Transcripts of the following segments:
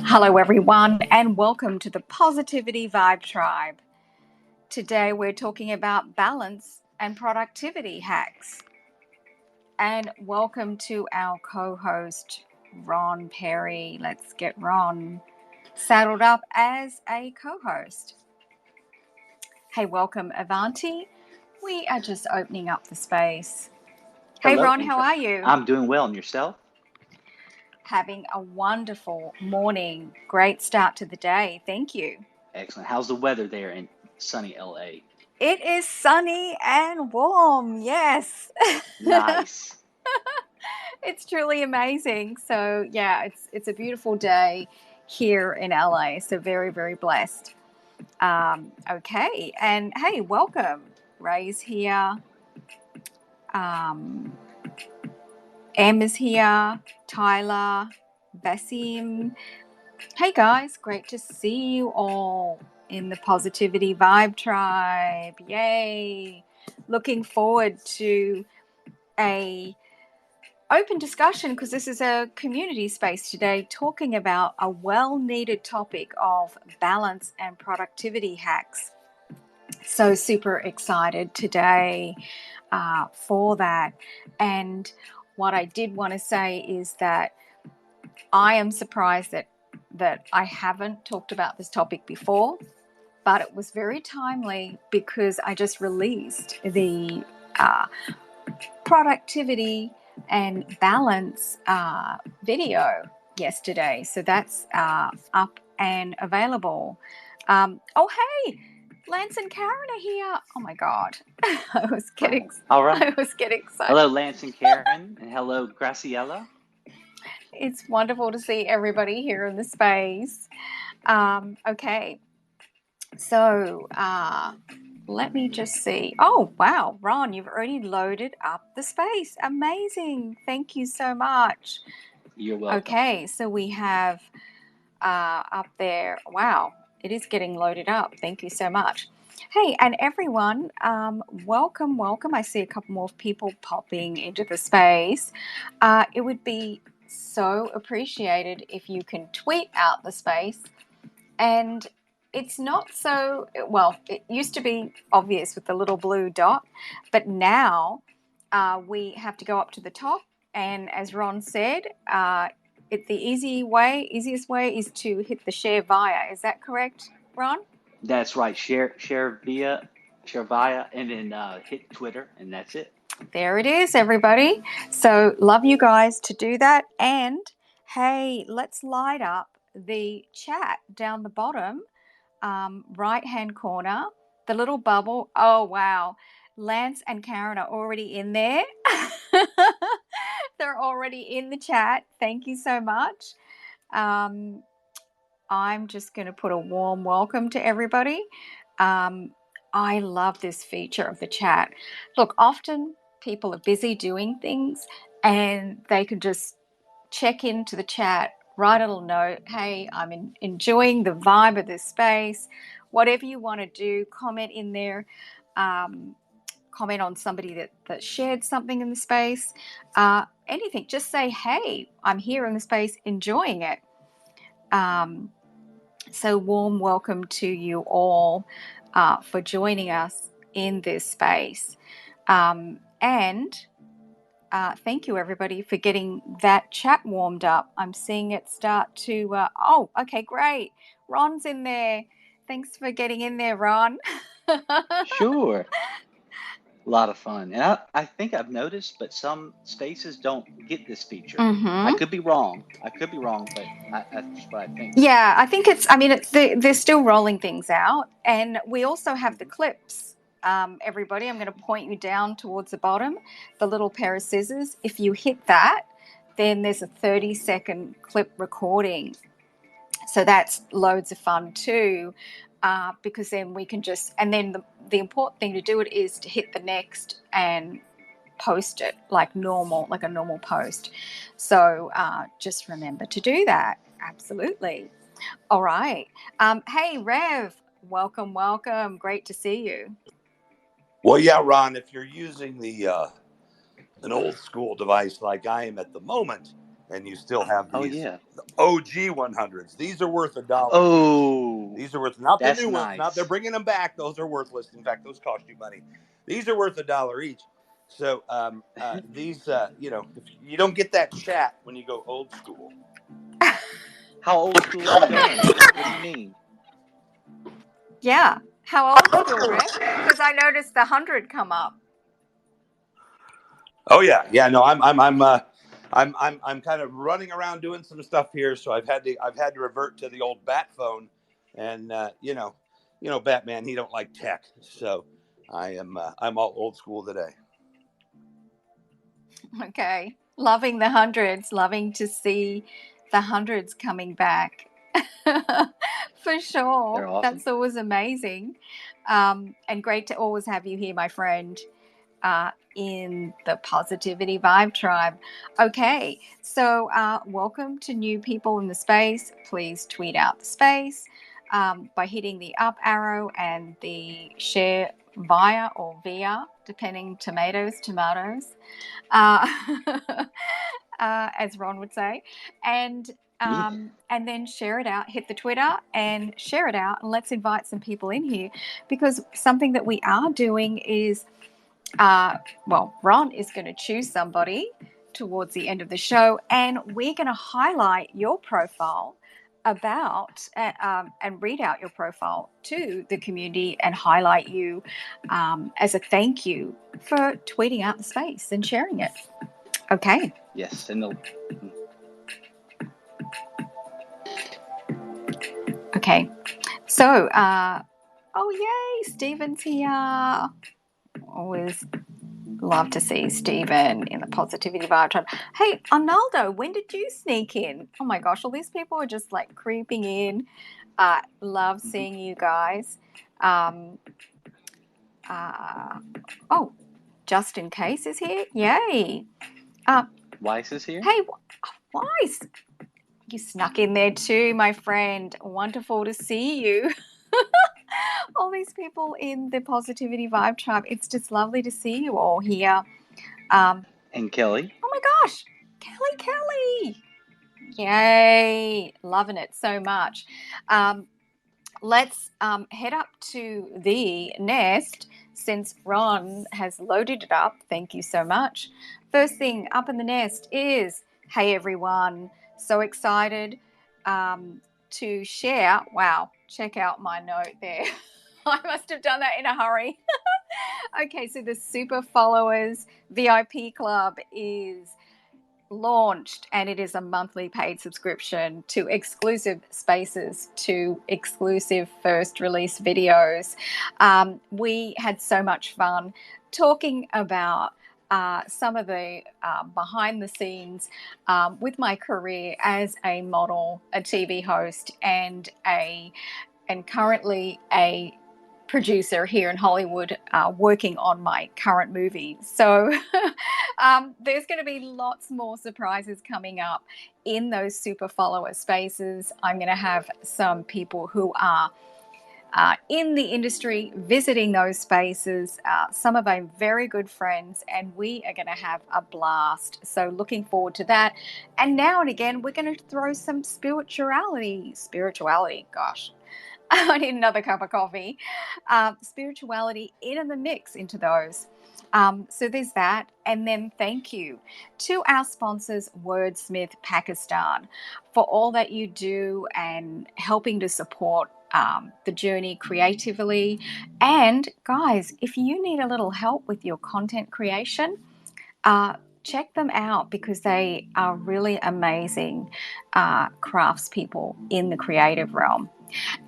Hello, everyone, and welcome to the Positivity Vibe Tribe. Today, we're talking about balance and productivity hacks. And welcome to our co host, Ron Perry. Let's get Ron saddled up as a co host. Hey, welcome, Avanti. We are just opening up the space. Hey, Hello, Ron, how Indra. are you? I'm doing well, and yourself? Having a wonderful morning. Great start to the day. Thank you. Excellent. How's the weather there in sunny LA? It is sunny and warm, yes. Nice. It's truly amazing. So yeah, it's a beautiful day here in LA. So very, very blessed. Okay, and hey, welcome. Ray's here. Um, Em is here. Tyler, Basim. Hey guys, great to see you all in the Positivity Vibe Tribe. Yay! Looking forward to a open discussion because this is a community space today talking about a well-needed topic of balance and productivity hacks. So super excited today for that. And what I did want to say is that I am surprised that I haven't talked about this topic before, but it was very timely because I just released the productivity and balance video yesterday. So that's up and available. Hey, Lance and Karen are here. Oh my God. I was getting All right. excited. Hello, Lance and Karen, and hello, Graciela. It's wonderful to see everybody here in the space. Okay. So let me just see. Oh, wow, Ron, you've already loaded up the space. Amazing. Thank you so much. You're welcome. Okay, so we have up there. Wow, it is getting loaded up. Thank you so much. Hey, and everyone, welcome. I see a couple more people popping into the space. It would be so appreciated if you can tweet out the space. And it's not so, well, it used to be obvious with the little blue dot, but now we have to go up to the top. And as Ron said, the easiest way is to hit the share via. Is that correct, Ron? That's right. Share via, and then hit Twitter, and that's it. There it is, everybody. So love you guys to do that. And hey, let's light up the chat down the bottom, right-hand corner, the little bubble. Oh, wow. Lance and Karen are already in there. They're already in the chat. Thank you so much. I'm just going to put a warm welcome to everybody. I love this feature of the chat. Look, often people are busy doing things and they can just check into the chat, write a little note. Hey, I'm enjoying the vibe of this space. Whatever you want to do, comment in there. Comment on somebody that shared something in the space. Anything. Just say, hey, I'm here in the space enjoying it. So warm welcome to you all for joining us in this space. And thank you, everybody, for getting that chat warmed up. I'm seeing it start to... okay, great. Ron's in there. Thanks for getting in there, Ron. Sure. A lot of fun. And I think I've noticed, but some spaces don't get this feature. I could be wrong. But that's what I think. Yeah, I think they're still rolling things out. And we also have the clips. Everybody, I'm going to point you down towards the bottom, the little pair of scissors. If you hit that, then there's a 30-second clip recording. So that's loads of fun too, because then we can and then the important thing to do it is to hit the next and post it like a normal post. So just remember to do that. Absolutely. All right. Hey, Rev, welcome. Great to see you. Well, yeah, Ron, if you're using an old school device like I am at the moment, and you still have these yeah. OG 100s. These are worth $1. Oh, these are worth, not the new nice. ones. Not they're bringing them back. Those are worthless. In fact, those cost you money. These are worth $1 each. So these, if you don't get that chat when you go old school. How old school are you going? What do you mean? Yeah. How old school, Rick? Because I noticed the 100 come up. Oh yeah. No, I'm kind of running around doing some stuff here, so I've had to revert to the old bat phone, and Batman, he don't like tech, so I'm all old school today. Okay. Loving the 100s, loving to see the 100s coming back. For sure. They're awesome. That's always amazing. And great to always have you here, my friend, in the Positivity Vibe Tribe. Okay, so welcome to new people in the space. Please tweet out the space by hitting the up arrow and the share via or via, depending, tomatoes, as Ron would say, and then share it out, hit the Twitter and share it out, and let's invite some people in here, because something that we are doing is, Ron is going to choose somebody towards the end of the show, and we're going to highlight your profile about and read out your profile to the community and highlight you as a thank you for tweeting out the space and sharing it. Okay. Yes, Okay. So, yay, Stephen's here. Always love to see Stephen in the Positivity Vibe Tribe. Hey, Arnaldo, when did you sneak in? Oh my gosh, all these people are just like creeping in. Love seeing you guys. Just in case is here. Yay. Weiss is here. Hey, Weiss. You snuck in there too, my friend. Wonderful to see you. All these people in the Positivity Vibe Tribe. It's just lovely to see you all here. And Kelly. Oh my gosh, Kelly. Yay, loving it so much. Let's head up to the nest, since Ron has loaded it up. Thank you so much. First thing up in the nest is, hey everyone, so excited to share. Wow, check out my note there. I must have done that in a hurry. Okay, so the Super Followers VIP Club is launched, and it is a monthly paid subscription to exclusive spaces, to exclusive first release videos. We had so much fun talking about some of the behind the scenes with my career as a model, a TV host, and currently a producer here in Hollywood, working on my current movie. So there's going to be lots more surprises coming up in those super follower spaces. I'm going to have some people who are in the industry visiting those spaces, some of my very good friends, and we are going to have a blast. So looking forward to that. And now and again, we're going to throw some spirituality, gosh. I need another cup of coffee. Spirituality in the mix into those. So there's that. And then thank you to our sponsors, Wordsmith Pakistan, for all that you do and helping to support the journey creatively. And guys, if you need a little help with your content creation, check them out, because they are really amazing craftspeople in the creative realm.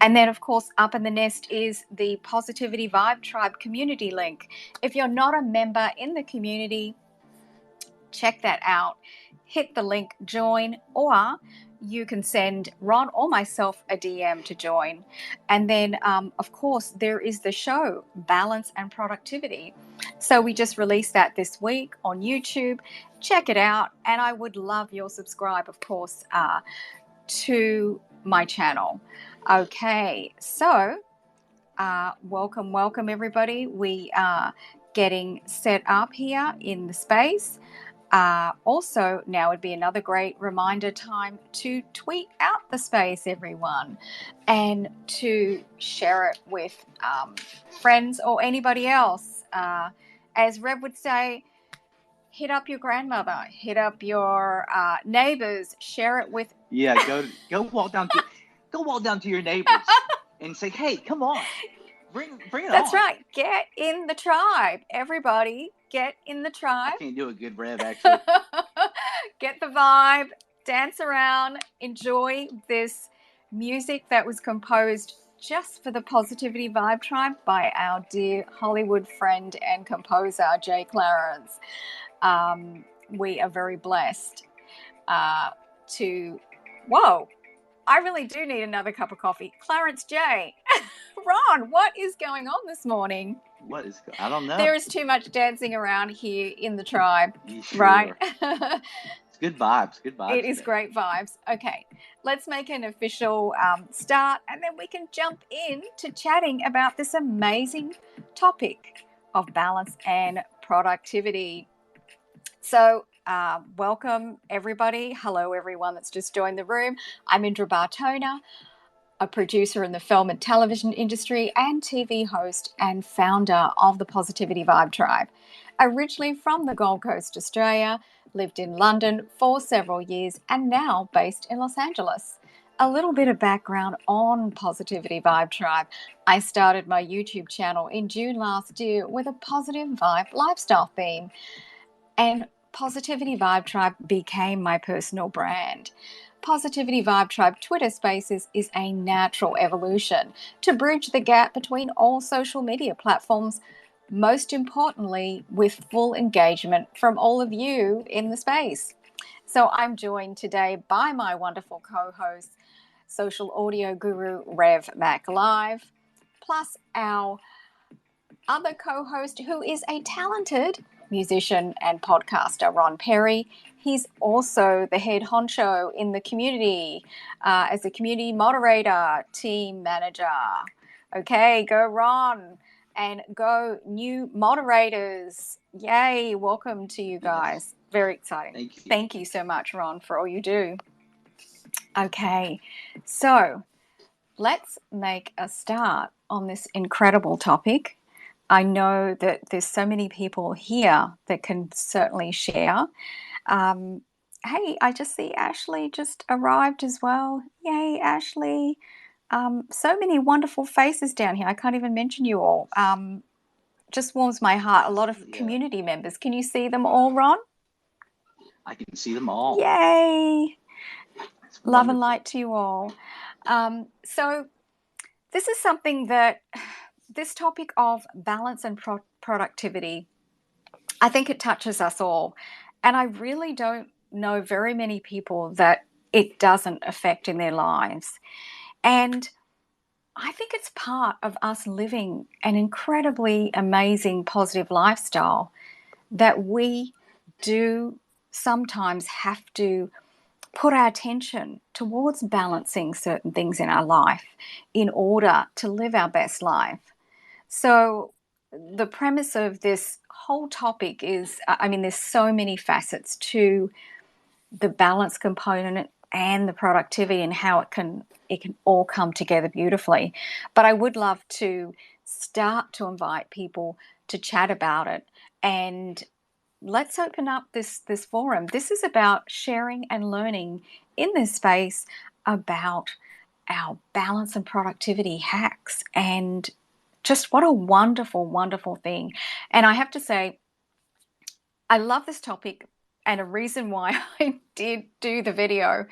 And then, of course, up in the nest is the Positivity Vibe Tribe community link. If you're not a member in the community, check that out. Hit the link, join, or you can send Ron or myself a DM to join. And then, of course, there is the show, Balance and Productivity. So we just released that this week on YouTube. Check it out. And I would love your subscribe, of course, to my channel. Okay, so welcome everybody. We are getting set up here in the space. Also, now would be another great reminder time to tweet out the space, everyone, and to share it with friends or anybody else. As Reb would say, hit up your grandmother, hit up your neighbors, share it with. Yeah, go walk down to your neighbors and say, "Hey, come on, bring it on." That's right. Get in the tribe, everybody. Get in the tribe. I can't do a good Rev, actually. Get the vibe, dance around, enjoy this music that was composed just for the Positivity Vibe Tribe by our dear Hollywood friend and composer, Jay Clarence. We are very blessed to... Whoa, I really do need another cup of coffee. Clarence J. Ron, what is going on this morning? I don't know. There is too much dancing around here in the tribe, sure. Right? It's good vibes. Good vibes. It is great vibes. Okay, let's make an official start, and then we can jump in to chatting about this amazing topic of balance and productivity. So, welcome everybody. Hello, everyone that's just joined the room. I'm Indra Bartona, a producer in the film and television industry and TV host and founder of the Positivity Vibe Tribe. Originally from the Gold Coast, Australia, lived in London for several years and now based in Los Angeles. A little bit of background on Positivity Vibe Tribe. I started my YouTube channel in June last year with a positive vibe lifestyle theme, and Positivity Vibe Tribe became my personal brand. Positivity Vibe Tribe Twitter Spaces is a natural evolution to bridge the gap between all social media platforms, most importantly, with full engagement from all of you in the space. So I'm joined today by my wonderful co-host, social audio guru Rev Mac Live, plus our other co-host who is a talented musician and podcaster, Ron Perry. He's also the head honcho in the community as a community moderator, team manager. Okay, go Ron, and go new moderators. Yay, welcome to you guys. Yes. Very exciting. Thank you so much, Ron, for all you do. Okay, so let's make a start on this incredible topic. I know that there's so many people here that can certainly share. Hey, I just see Ashley just arrived as well. Yay, Ashley. So many wonderful faces down here. I can't even mention you all. Just warms my heart. A lot of community members. Can you see them all, Ron? I can see them all. Yay. Love and light to you all. So this is something that... This topic of balance and productivity, I think it touches us all. And I really don't know very many people that it doesn't affect in their lives. And I think it's part of us living an incredibly amazing, positive lifestyle that we do sometimes have to put our attention towards balancing certain things in our life in order to live our best life. So the premise of this whole topic is, there's so many facets to the balance component and the productivity and how it can all come together beautifully. But I would love to start to invite people to chat about it, and let's open up this forum. This is about sharing and learning in this space about our balance and productivity hacks, and just what a wonderful, wonderful thing. And I have to say, I love this topic, and a reason why I did do the video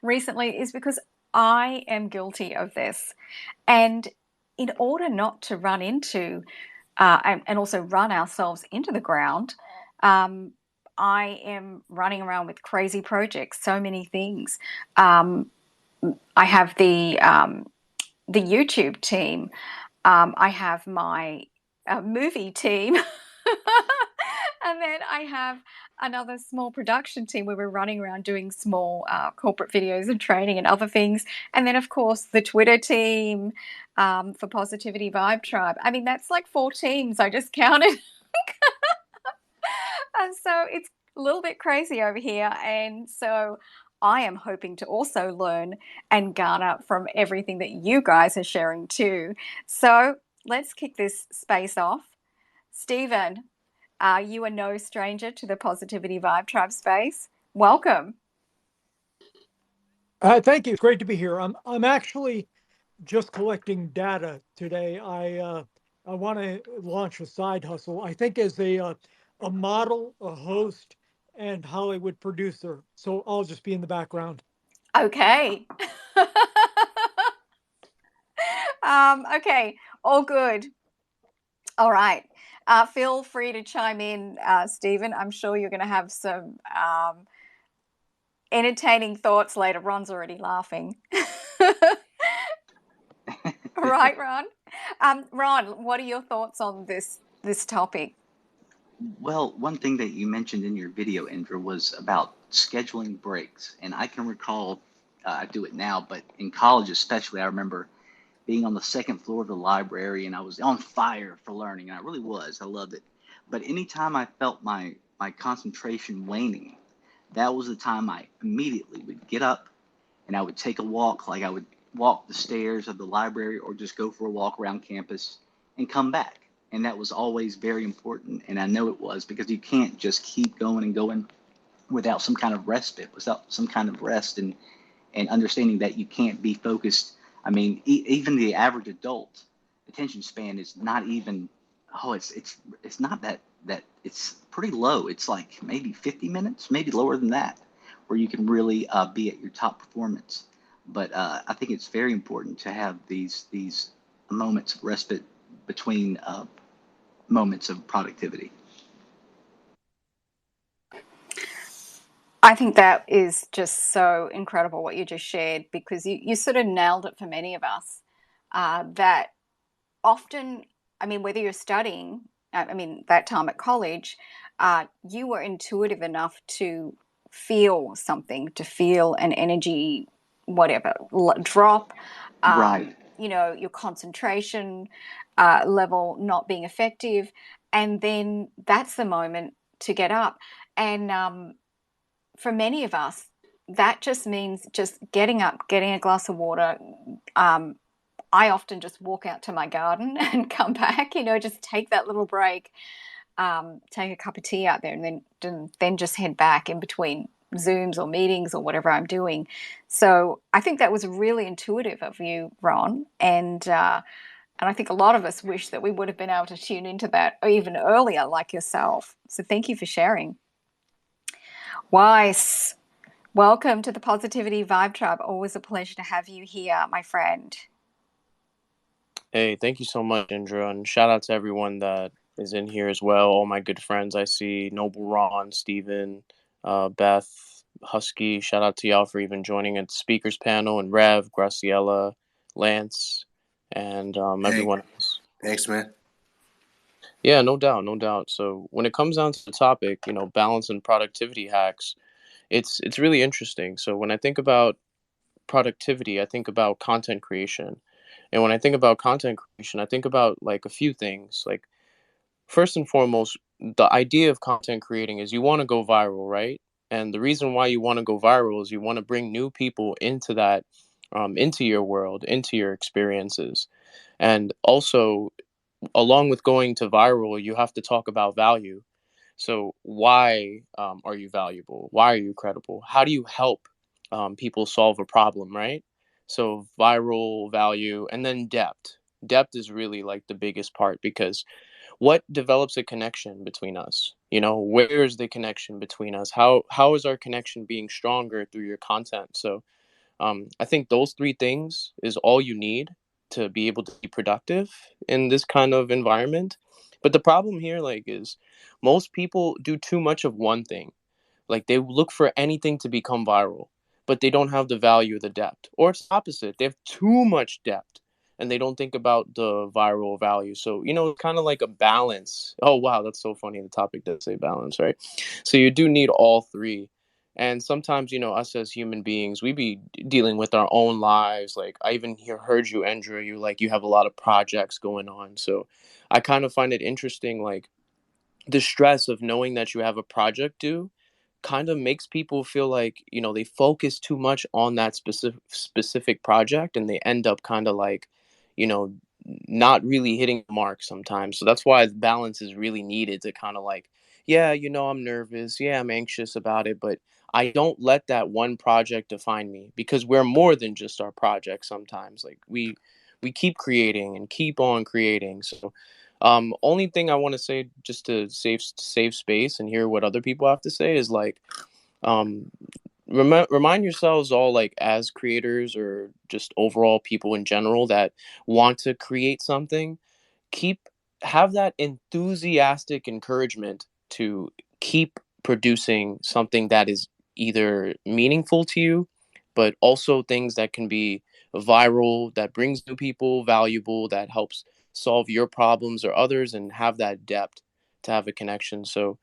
recently is because I am guilty of this. And in order not to run into, and also run ourselves into the ground, I am running around with crazy projects, so many things. I have the YouTube team. I have my movie team. And then I have another small production team where we're running around doing small corporate videos and training and other things. And then, of course, the Twitter team for Positivity Vibe Tribe. That's like 4 teams I just counted. And so it's a little bit crazy over here. And so I am hoping to also learn and garner from everything that you guys are sharing too. So let's kick this space off. Stephen, you are no stranger to the Positivity Vibe Tribe space. Welcome. Thank you. It's great to be here. I'm actually just collecting data today. I want to launch a side hustle. I think as a model, a host, and Hollywood producer. So I'll just be in the background. Okay. Okay. All good. All right. Feel free to chime in, Stephen. I'm sure you're going to have some entertaining thoughts later. Ron's already laughing. Right, Ron? Ron, what are your thoughts on this topic? Well, one thing that you mentioned in your video, Indra, was about scheduling breaks. And I can recall, I do it now, but in college especially, I remember being on the second floor of the library and I was on fire for learning. And I really was. I loved it. But anytime I felt my concentration waning, that was the time I immediately would get up and I would take a walk, like I would walk the stairs of the library or just go for a walk around campus and come back. And that was always very important. And I know it was because you can't just keep going and going without some kind of respite, without some kind of rest and understanding that you can't be focused. I mean, even the average adult attention span is not even, it's not that it's pretty low. It's like maybe 50 minutes, maybe lower than that, where you can really be at your top performance. But I think it's very important to have these moments of respite between moments of productivity. I think that is just so incredible what you just shared, because you sort of nailed it for many of us. That often, I mean, whether you're studying, I mean, that time at college, you were intuitive enough to feel something, to feel an energy, whatever, drop, Right. your concentration level not being effective. And then that's the moment to get up. And for many of us, that just means just getting up, getting a glass of water. I often just walk out to my garden and come back, just take that little break, take a cup of tea out there, and then just head back in between Zooms or meetings or whatever I'm doing. So I think that was really intuitive of you, Ron, and I think a lot of us wish that we would have been able to tune into that even earlier, like yourself. So thank you for sharing. Weiss, welcome to the Positivity Vibe Tribe. Always a pleasure to have you here, my friend. Hey, thank you so much, Indra, and shout out to everyone that is in here as well. All my good friends I see, Noble Ron, Steven, Beth, Husky. Shout out to y'all for even joining at the speakers panel, and Rev, Graciela, Lance, and everyone else. Thanks, man. Yeah, no doubt, no doubt. So when it comes down to the topic, balance and productivity hacks, it's really interesting. So when I think about productivity, I think about content creation. And when I think about content creation, I think about like a few things. Like, first and foremost, the idea of content creating is you want to go viral, right? And the reason why you want to go viral is you want to bring new people into that, into your world, into your experiences. And also, along with going to viral, you have to talk about value. So why are you valuable? Why are you credible? How do you help people solve a problem, right? So viral, value, and then depth. Depth is really like the biggest part, because what develops a connection between us? Where is the connection between us? How is our connection being stronger through your content? So I think those three things is all you need to be able to be productive in this kind of environment. But the problem here, like, is most people do too much of one thing. Like, they look for anything to become viral, but they don't have the value of the depth. Or it's opposite. They have too much depth and they don't think about the viral value. So, it's kind of like a balance. Oh, wow, that's so funny. The topic does say balance, right? So you do need all three. And sometimes, us as human beings, we be dealing with our own lives. Like, I even heard you, Andrew, you have a lot of projects going on. So I kind of find it interesting, like, the stress of knowing that you have a project due kind of makes people feel like, they focus too much on that specific project, and they end up kind of like, you know, not really hitting the mark sometimes. So that's why balance is really needed to kind of like, yeah, I'm nervous. Yeah, I'm anxious about it, but I don't let that one project define me, because we're more than just our project sometimes. Like we keep creating and keep on creating. So only thing I want to say, just to save space and hear what other people have to say, is like, um remind yourselves all, like, as creators or just overall people in general that want to create something, keep have that enthusiastic encouragement to keep producing something that is either meaningful to you, but also things that can be viral, that brings new people, valuable, that helps solve your problems or others, and have that depth to have a connection. So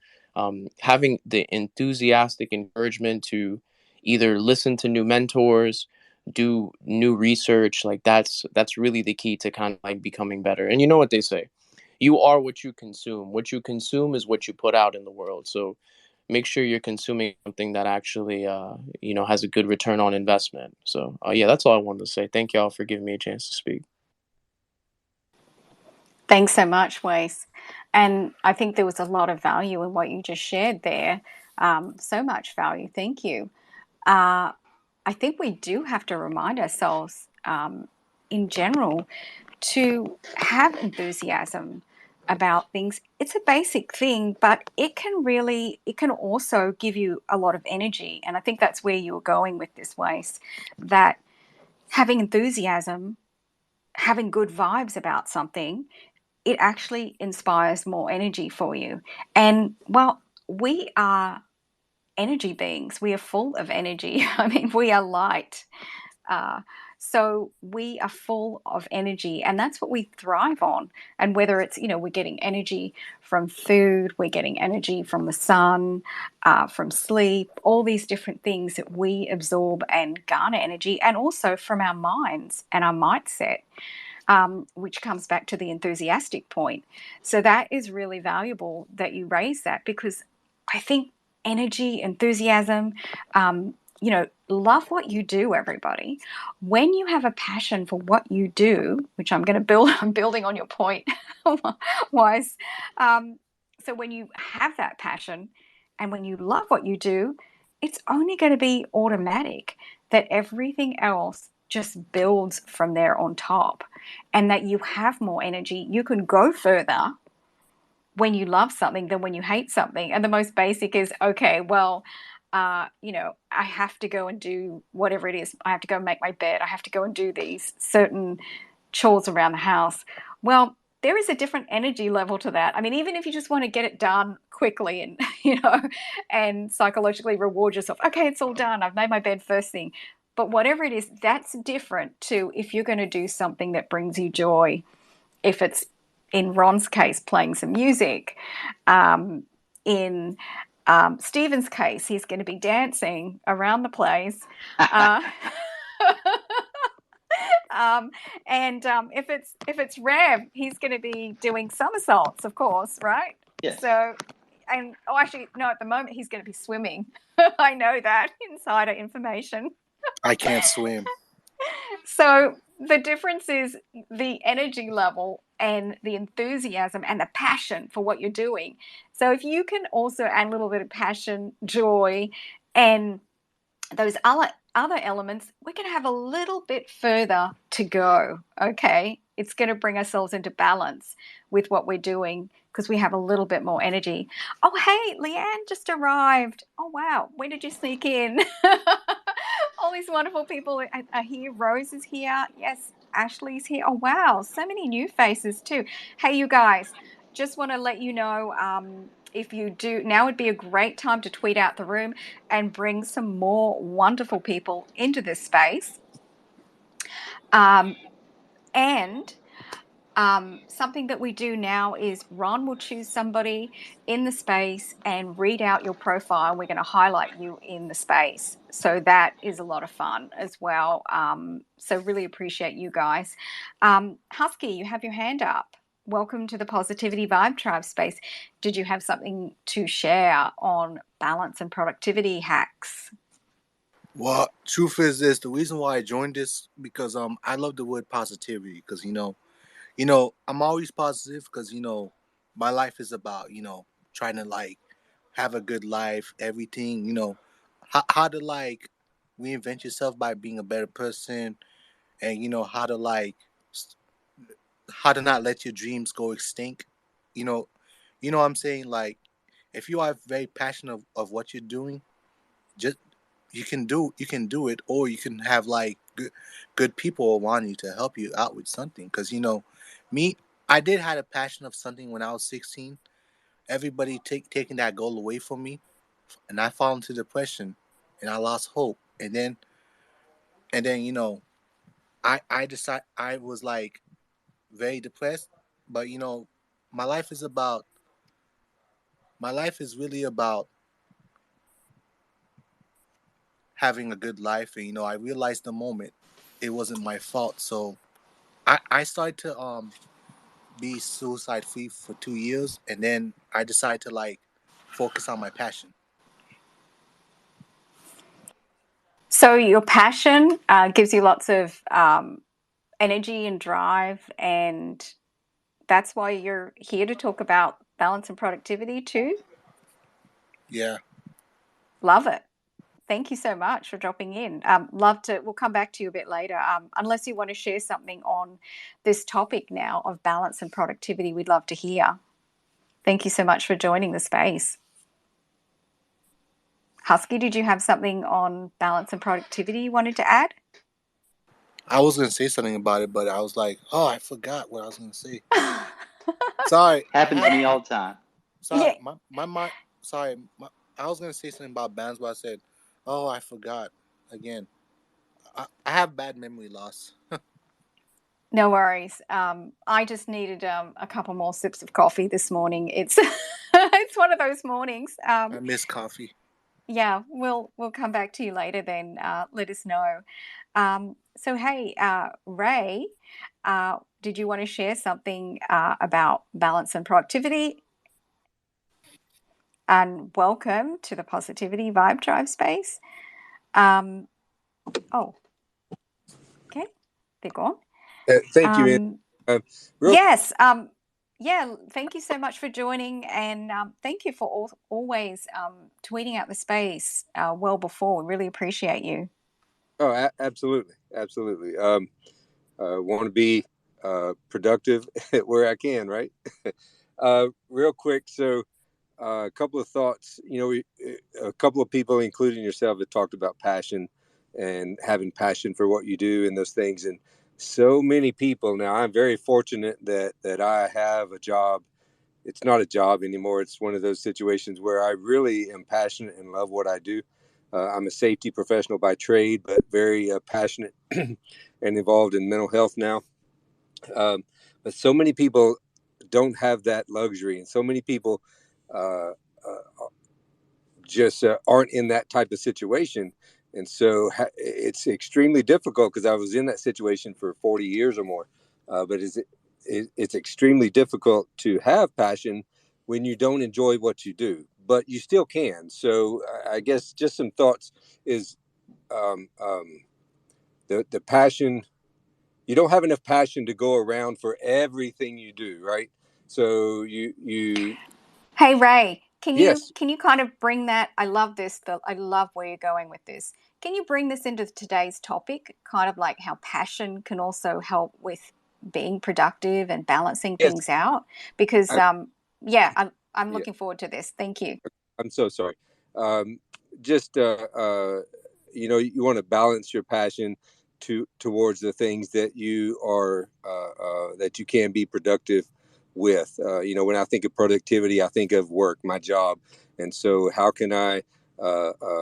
having the enthusiastic encouragement to either listen to new mentors, do new research, like that's really the key to kind of like becoming better. And you know what they say, you are what you consume. What you consume is what you put out in the world. So make sure you're consuming something that actually has a good return on investment. So yeah, that's all I wanted to say. Thank y'all for giving me a chance to speak. Thanks so much, Wace. And I think there was a lot of value in what you just shared there. So much value. Thank you. I think we do have to remind ourselves, in general, to have enthusiasm about things. It's a basic thing, but it can also give you a lot of energy. And I think that's where you were going with this, Wace, that having enthusiasm, having good vibes about something, it actually inspires more energy for you. And well, we are energy beings. We are full of energy. I mean, we are light. Uh, so we are full of energy, and that's what we thrive on. And whether it's, we're getting energy from food, we're getting energy from the sun, from sleep, all these different things that we absorb and garner energy, and also from our minds and our mindset. Which comes back to the enthusiastic point. So that is really valuable that you raise that, because I think energy, enthusiasm, love what you do, everybody. When you have a passion for what you do, which I'm going to build, I'm building on your point, Wise. So when you have that passion and when you love what you do, it's only going to be automatic that everything else just builds from there on top, and that you have more energy. You can go further when you love something than when you hate something. And the most basic is, okay, well, I have to go and do whatever it is. I have to go make my bed. I have to go and do these certain chores around the house. Well, there is a different energy level to that. I mean, even if you just want to get it done quickly and, and psychologically reward yourself, okay, it's all done. I've made my bed first thing. But whatever it is, that's different to if you're going to do something that brings you joy. If it's, in Ron's case, playing some music. In Stephen's case, he's going to be dancing around the place. If it's Rev, he's going to be doing somersaults, of course, right? Yes. So, actually, no, at the moment he's going to be swimming. I know that, insider information. I can't swim. So the difference is the energy level and the enthusiasm and the passion for what you're doing. So if you can also add a little bit of passion, joy, and those other elements, we're going to have a little bit further to go, okay? It's going to bring ourselves into balance with what we're doing because we have a little bit more energy. Oh, hey, Leanne just arrived. Oh, wow. When did you sneak in? All these wonderful people are here. Rose is here. Yes, Ashley's here. Oh, wow. So many new faces too. Hey, you guys, just want to let you know, if you do, now would be a great time to tweet out the room and bring some more wonderful people into this space. Something that we do now is Ron will choose somebody in the space and read out your profile. We're going to highlight you in the space. So that is a lot of fun as well. So really appreciate you guys. Husky, you have your hand up. welcome to the Positivity Vibe Tribe space. Did you have something to share on balance and productivity hacks? Well, truth is this: the reason why I joined this because I love the word positivity because I'm always positive because my life is about trying to like have a good life, everything how to like reinvent yourself by being a better person, and how to like how to not let your dreams go extinct. You know, what I'm saying, like if you are very passionate of what you're doing, just you can do it, or you can have like good people around you to help you out with something. Because me, I did had a passion of something when I was 16. Everybody taking that goal away from me, and I fall into depression, and I lost hope. And then I decided I was like very depressed. But my life is about my life is really about having a good life. And I realized the moment it wasn't my fault. So I started to be suicide free for 2 years, and then I decided to like focus on my passion. So your passion gives you lots of energy and drive, and that's why you're here to talk about balance and productivity too. Yeah. Love it. Thank you so much for dropping in. We'll come back to you a bit later. Unless you want to share something on this topic now of balance and productivity, we'd love to hear. Thank you so much for joining the space. Husky, did you have something on balance and productivity you wanted to add? I was gonna say something about it, but I was like, oh, I forgot what I was gonna say. Sorry. Happens to me all the time. Sorry, Yeah. my mind. Sorry, I was gonna say something about bands, but I said, "Oh, I forgot again." I have bad memory loss. No worries. I just needed a couple more sips of coffee this morning. It's it's one of those mornings. I miss coffee. Yeah, we'll come back to you later then. Let us know. So hey, Ray, did you want to share something about balance and productivity? And welcome to the Positivity Vibe Tribe space. Oh, okay, they're gone. Thank you, Ann. Real Yes. Yeah. Thank you so much for joining, and thank you for always tweeting out the space well before. We really appreciate you. absolutely, absolutely. Want to be productive where I can, right? Real quick, so a couple of thoughts. A couple of people, including yourself, have talked about passion and having passion for what you do and those things. And so many people now. I'm very fortunate that I have a job. It's not a job anymore. It's one of those situations where I really am passionate and love what I do. I'm a safety professional by trade, but very passionate and involved in mental health now. But so many people don't have that luxury, and so many people uh, just aren't in that type of situation. And so it's extremely difficult because I was in that situation for 40 years or more. But it's extremely difficult to have passion when you don't enjoy what you do, but you still can. So I guess just some thoughts is um, um, the passion. You don't have enough passion to go around for everything you do, right? So you Hey Ray, yes. can you kind of bring that? I love this. I love where you're going with this. Can you bring this into today's topic? Kind of like how passion can also help with being productive and balancing Yes. things out. Because I, yeah, I'm yeah. looking forward to this. Thank you. I'm so sorry. Just you want to balance your passion towards the things that you are that you can be productive with. When I think of productivity, I think of work, my job, and so how can I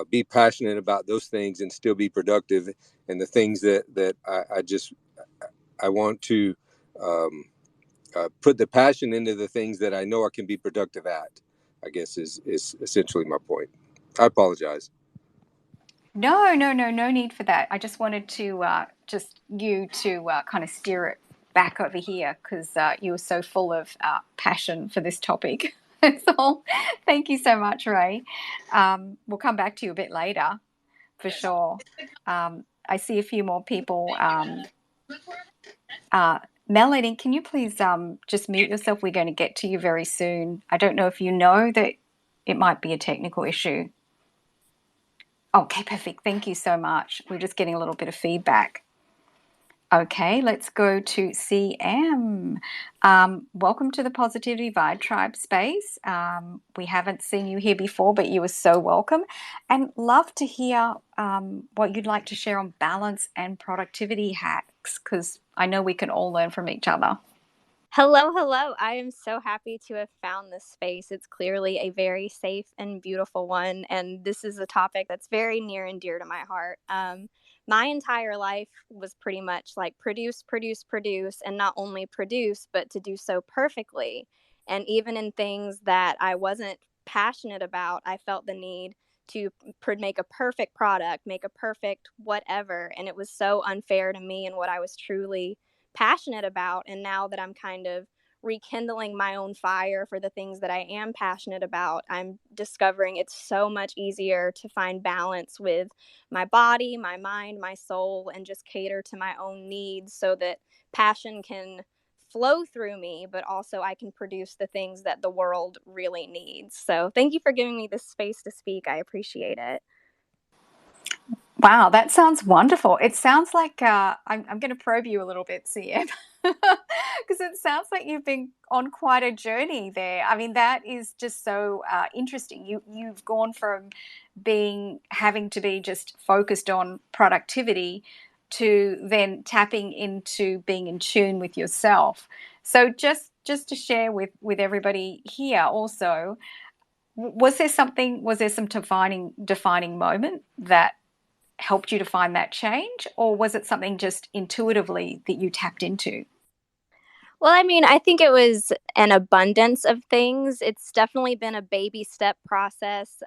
be passionate about those things and still be productive? And the things that I want to put the passion into the things that I know I can be productive at, I guess is essentially my point. I apologize. No need for that. I just wanted to just you to kind of steer it back over here because you were so full of passion for this topic. So thank you so much, Ray. We'll come back to you a bit later for sure. I see a few more people. Melanie, can you please just mute yourself? We're going to get to you very soon. I don't know if you know that it might be a technical issue. Okay, perfect. Thank you so much. We're just getting a little bit of feedback. Okay, let's go to CM. Welcome to the Positivity Vibe Tribe space. We haven't seen you here before, but you are so welcome. And love to hear what you'd like to share on balance and productivity hacks, because I know we can all learn from each other. Hello, hello. I am so happy to have found this space. It's clearly a very safe and beautiful one, and this is a topic that's very near and dear to my heart. My entire life was pretty much like produce, and not only produce, but to do so perfectly. And even in things that I wasn't passionate about, I felt the need to make a perfect product, make a perfect whatever, and it was so unfair to me and what I was truly passionate about. And now that I'm kind of rekindling my own fire for the things that I am passionate about, I'm discovering it's so much easier to find balance with my body, my mind, my soul, and just cater to my own needs so that passion can flow through me, but also I can produce the things that the world really needs. So thank you for giving me this space to speak. I appreciate it. Wow, that sounds wonderful. It sounds like I'm going to probe you a little bit, CM, because it sounds like you've been on quite a journey there. I mean, that is just so interesting. You've gone from having to be just focused on productivity to then tapping into being in tune with yourself. So just to share with everybody here also, was there some defining moment that helped you to find that change, or was it something just intuitively that you tapped into? Well, I mean, I think it was an abundance of things. It's definitely been a baby step process.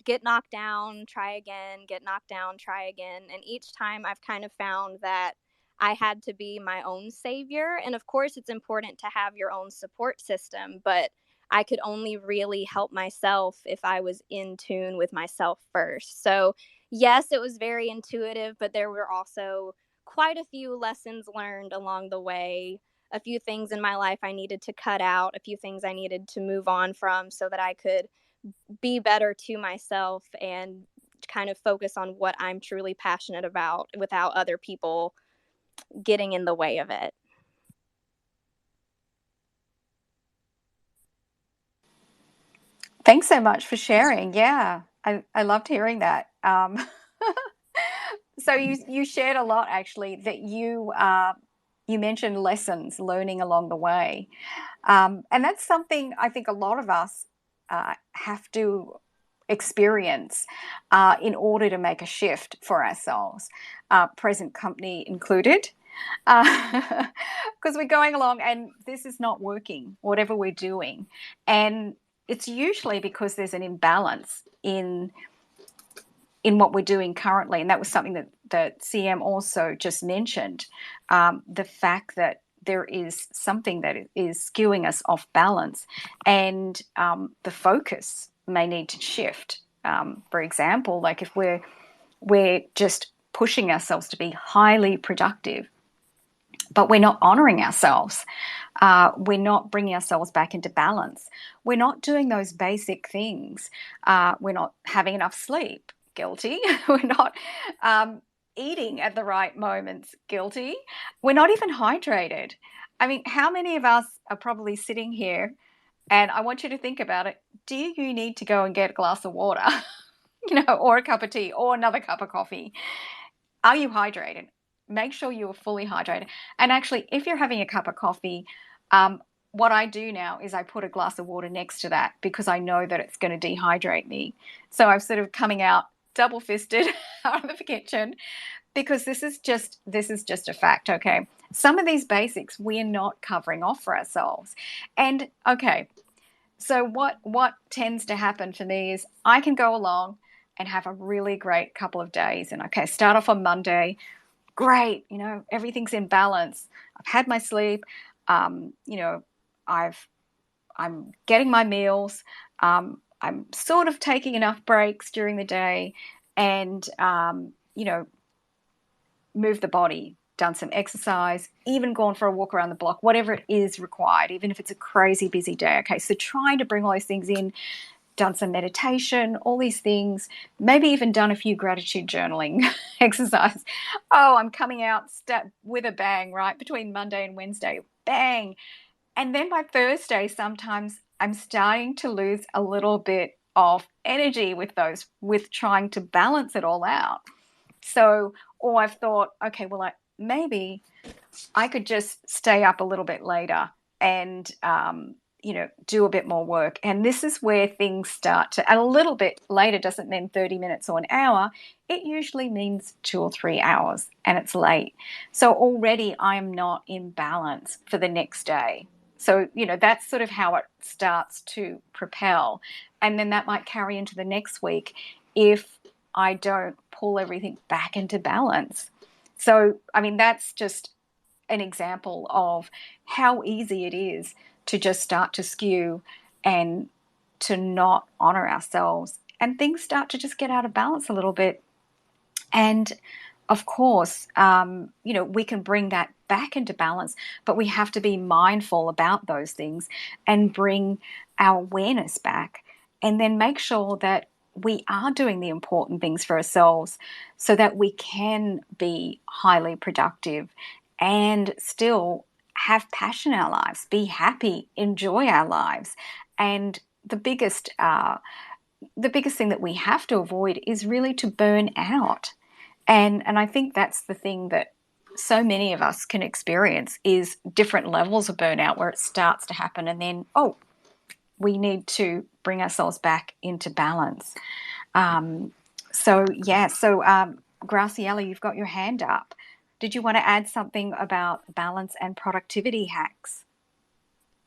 Get knocked down, try again, get knocked down, try again. And each time I've kind of found that I had to be my own savior. And of course, it's important to have your own support system, but I could only really help myself if I was in tune with myself first. So yes, it was very intuitive, but there were also quite a few lessons learned along the way, a few things in my life I needed to cut out, a few things I needed to move on from so that I could be better to myself and kind of focus on what I'm truly passionate about without other people getting in the way of it. Thanks so much for sharing. Yeah, I loved hearing that. So you shared a lot, actually, that you mentioned lessons, learning along the way. And that's something I think a lot of us have to experience in order to make a shift for ourselves, present company included. Because we're going along and this is not working, whatever we're doing. And it's usually because there's an imbalance in what we're doing currently. And that was something that CM also just mentioned, the fact that there is something that is skewing us off balance, and the focus may need to shift. For example, like if we're just pushing ourselves to be highly productive, but we're not honoring ourselves. We're not bringing ourselves back into balance. We're not doing those basic things. We're not having enough sleep. Guilty. We're not eating at the right moments. Guilty. We're not even hydrated. I mean, how many of us are probably sitting here, and I want you to think about it. Do you need to go and get a glass of water, or a cup of tea, or another cup of coffee? Are you hydrated? Make sure you are fully hydrated. And actually, if you're having a cup of coffee, what I do now is I put a glass of water next to that because I know that it's going to dehydrate me. So I'm sort of coming out double-fisted out of the kitchen because this is just a fact, okay? Some of these basics we're not covering off for ourselves. And okay, so what tends to happen for me is I can go along and have a really great couple of days, and okay, start off on Monday, great, everything's in balance. I've had my sleep. I'm getting my meals. I'm sort of taking enough breaks during the day, and move the body, done some exercise, even gone for a walk around the block, whatever it is required, even if it's a crazy busy day. Okay, so trying to bring all those things in, done some meditation, all these things, maybe even done a few gratitude journaling exercise. Oh, I'm coming out with a bang, right? Between Monday and Wednesday, bang. And then by Thursday, sometimes I'm starting to lose a little bit of energy with trying to balance it all out. So, or I've thought, okay, well, maybe I could just stay up a little bit later and, do a bit more work. And this is where things start to, and a little bit later doesn't mean 30 minutes or an hour. It usually means 2 or 3 hours, and it's late. So already I am not in balance for the next day. So, that's sort of how it starts to propel. And then that might carry into the next week if I don't pull everything back into balance. So, I mean, that's just an example of how easy it is to just start to skew and to not honor ourselves, and things start to just get out of balance a little bit. And of course, we can bring that back into balance, but we have to be mindful about those things and bring our awareness back, and then make sure that we are doing the important things for ourselves so that we can be highly productive and still have passion in our lives, be happy, enjoy our lives. And the biggest thing that we have to avoid is really to burn out. And I think that's the thing that so many of us can experience, is different levels of burnout where it starts to happen, and then, we need to bring ourselves back into balance. Graciela, you've got your hand up. Did you want to add something about balance and productivity hacks?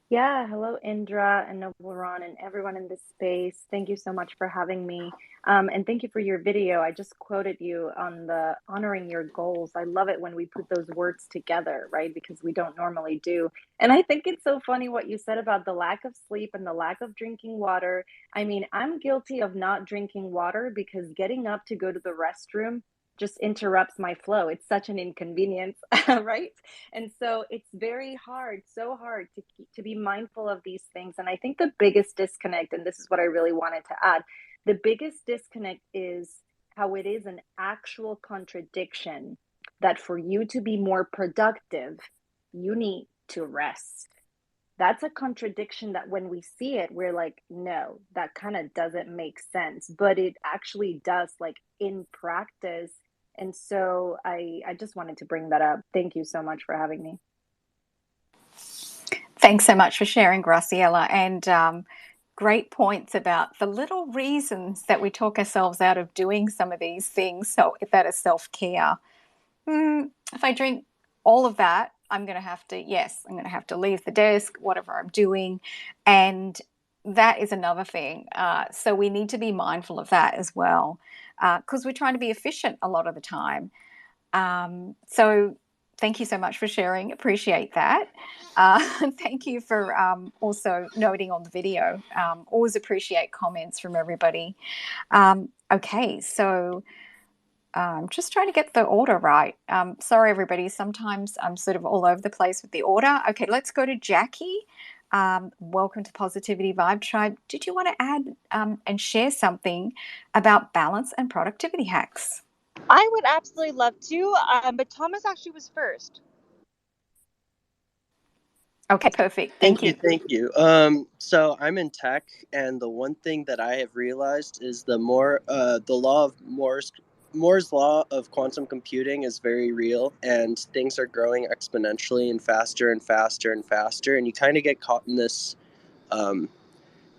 Yeah, hello Indra and Nobleron and everyone in this space. Thank you so much for having me. And thank you for your video. I just quoted you on the honoring your goals. I love it when we put those words together, right? Because we don't normally do. And I think it's so funny what you said about the lack of sleep and the lack of drinking water. I mean, I'm guilty of not drinking water because getting up to go to the restroom just interrupts my flow. It's such an inconvenience, right? And so it's very hard, so hard to be mindful of these things. And I think the biggest disconnect, and this is what I really wanted to add, the biggest disconnect is how it is an actual contradiction that for you to be more productive, you need to rest. That's a contradiction that when we see it, we're like, no, that kind of doesn't make sense. But it actually does, like in practice. And so I just wanted to bring that up. Thank you so much for having me. Thanks so much for sharing, Graciela. And great points about the little reasons that we talk ourselves out of doing some of these things. So if that is self-care, if I drink all of that, I'm going to have to leave the desk, whatever I'm doing. And that is another thing. So we need to be mindful of that as well, because we're trying to be efficient a lot of the time. So thank you so much for sharing. Appreciate that. Thank you for also noting on the video. Always appreciate comments from everybody. Okay, so I'm just trying to get the order right. Sorry, everybody. Sometimes I'm sort of all over the place with the order. Okay, let's go to Jackie. Welcome to Positivity Vibe Tribe. Did you want to add and share something about balance and productivity hacks? I would absolutely love to, but Thomas actually was first. Okay, perfect. Thank you. Thank you. So I'm in tech, and the one thing that I have realized is the law of Moore's law of quantum computing is very real, and things are growing exponentially and faster and faster and faster, and you kind of get caught in this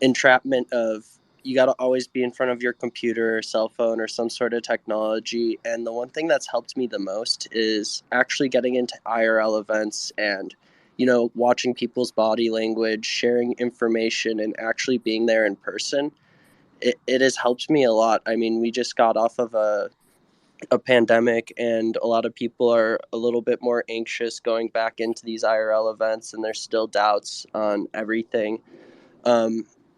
entrapment of you got to always be in front of your computer or cell phone or some sort of technology. And the one thing that's helped me the most is actually getting into IRL events and, watching people's body language, sharing information, and actually being there in person. It has helped me a lot. I mean, we just got off of a a pandemic, and a lot of people are a little bit more anxious going back into these IRL events, and there's still doubts on everything.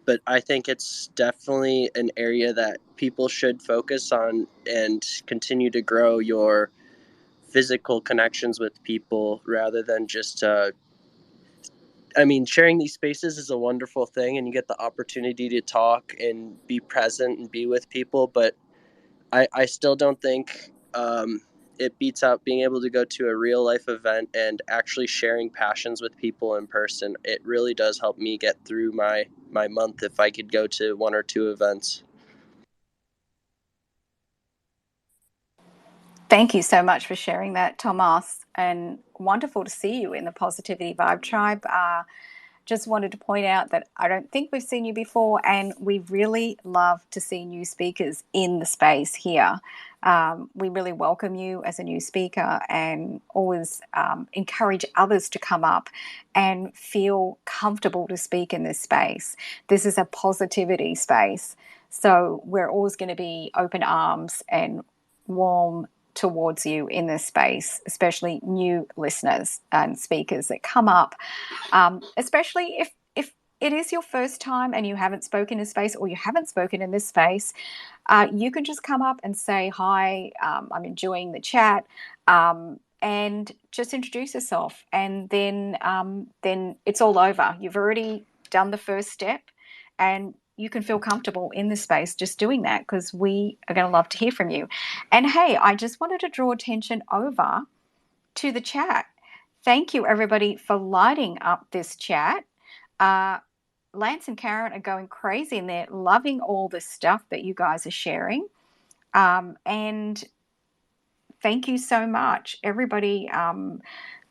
But I think it's definitely an area that people should focus on and continue to grow your physical connections with people rather than just sharing these spaces is a wonderful thing, and you get the opportunity to talk and be present and be with people, but I still don't think it beats out being able to go to a real life event and actually sharing passions with people in person. It really does help me get through my month if I could go to one or two events. Thank you so much for sharing that, Tomas, and wonderful to see you in the Positivity Vibe Tribe. Just wanted to point out that I don't think we've seen you before, and we really love to see new speakers in the space here. We really welcome you as a new speaker and always encourage others to come up and feel comfortable to speak in this space. This is a positivity space, so we're always going to be open arms and warm towards you in this space, especially new listeners and speakers that come up, especially if it is your first time and you haven't spoken in space or you haven't spoken in this space. You can just come up and say hi. I'm enjoying the chat, and just introduce yourself, and then it's all over. You've already done the first step, and you can feel comfortable in this space just doing that, because we are going to love to hear from you. And hey, I just wanted to draw attention over to the chat. Thank you, everybody, for lighting up this chat. Lance and Karen are going crazy and they're loving all the stuff that you guys are sharing. And thank you so much, everybody.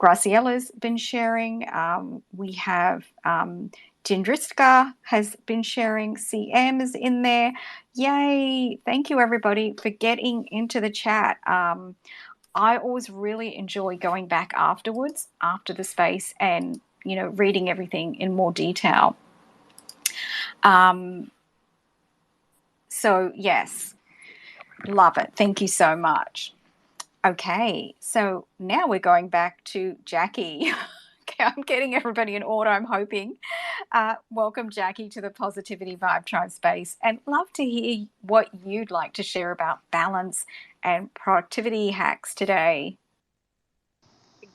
Graciella's been sharing. We have Jindriska has been sharing. CM is in there. Yay. Thank you, everybody, for getting into the chat. I always really enjoy going back afterwards, after the space, and reading everything in more detail. So yes, love it. Thank you so much. Okay, so now we're going back to Jackie. I'm getting everybody in order, I'm hoping. Welcome, Jackie, to the Positivity Vibe Tribe space, and love to hear what you'd like to share about balance and productivity hacks today.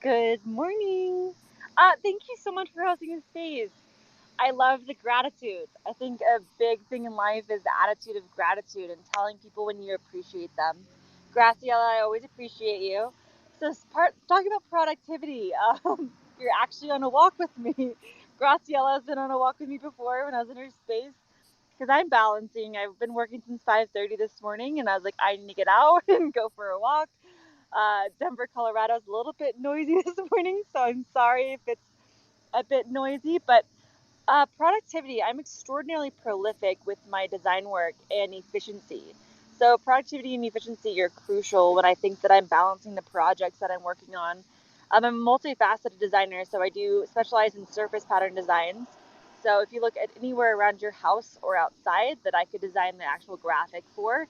Good morning. Thank you so much for hosting this space. I love the gratitude. I think a big thing in life is the attitude of gratitude and telling people when you appreciate them. Graciela, I always appreciate you. So talking about productivity, you're actually on a walk with me. Graciela has been on a walk with me before when I was in her space, because I'm balancing. I've been working since 5:30 this morning, and I was like, I need to get out and go for a walk. Denver, Colorado is a little bit noisy this morning, so I'm sorry if it's a bit noisy, but productivity, I'm extraordinarily prolific with my design work and efficiency. So productivity and efficiency are crucial when I think that I'm balancing the projects that I'm working on. I'm a multifaceted designer, so I do specialize in surface pattern designs. So if you look at anywhere around your house or outside that I could design the actual graphic for.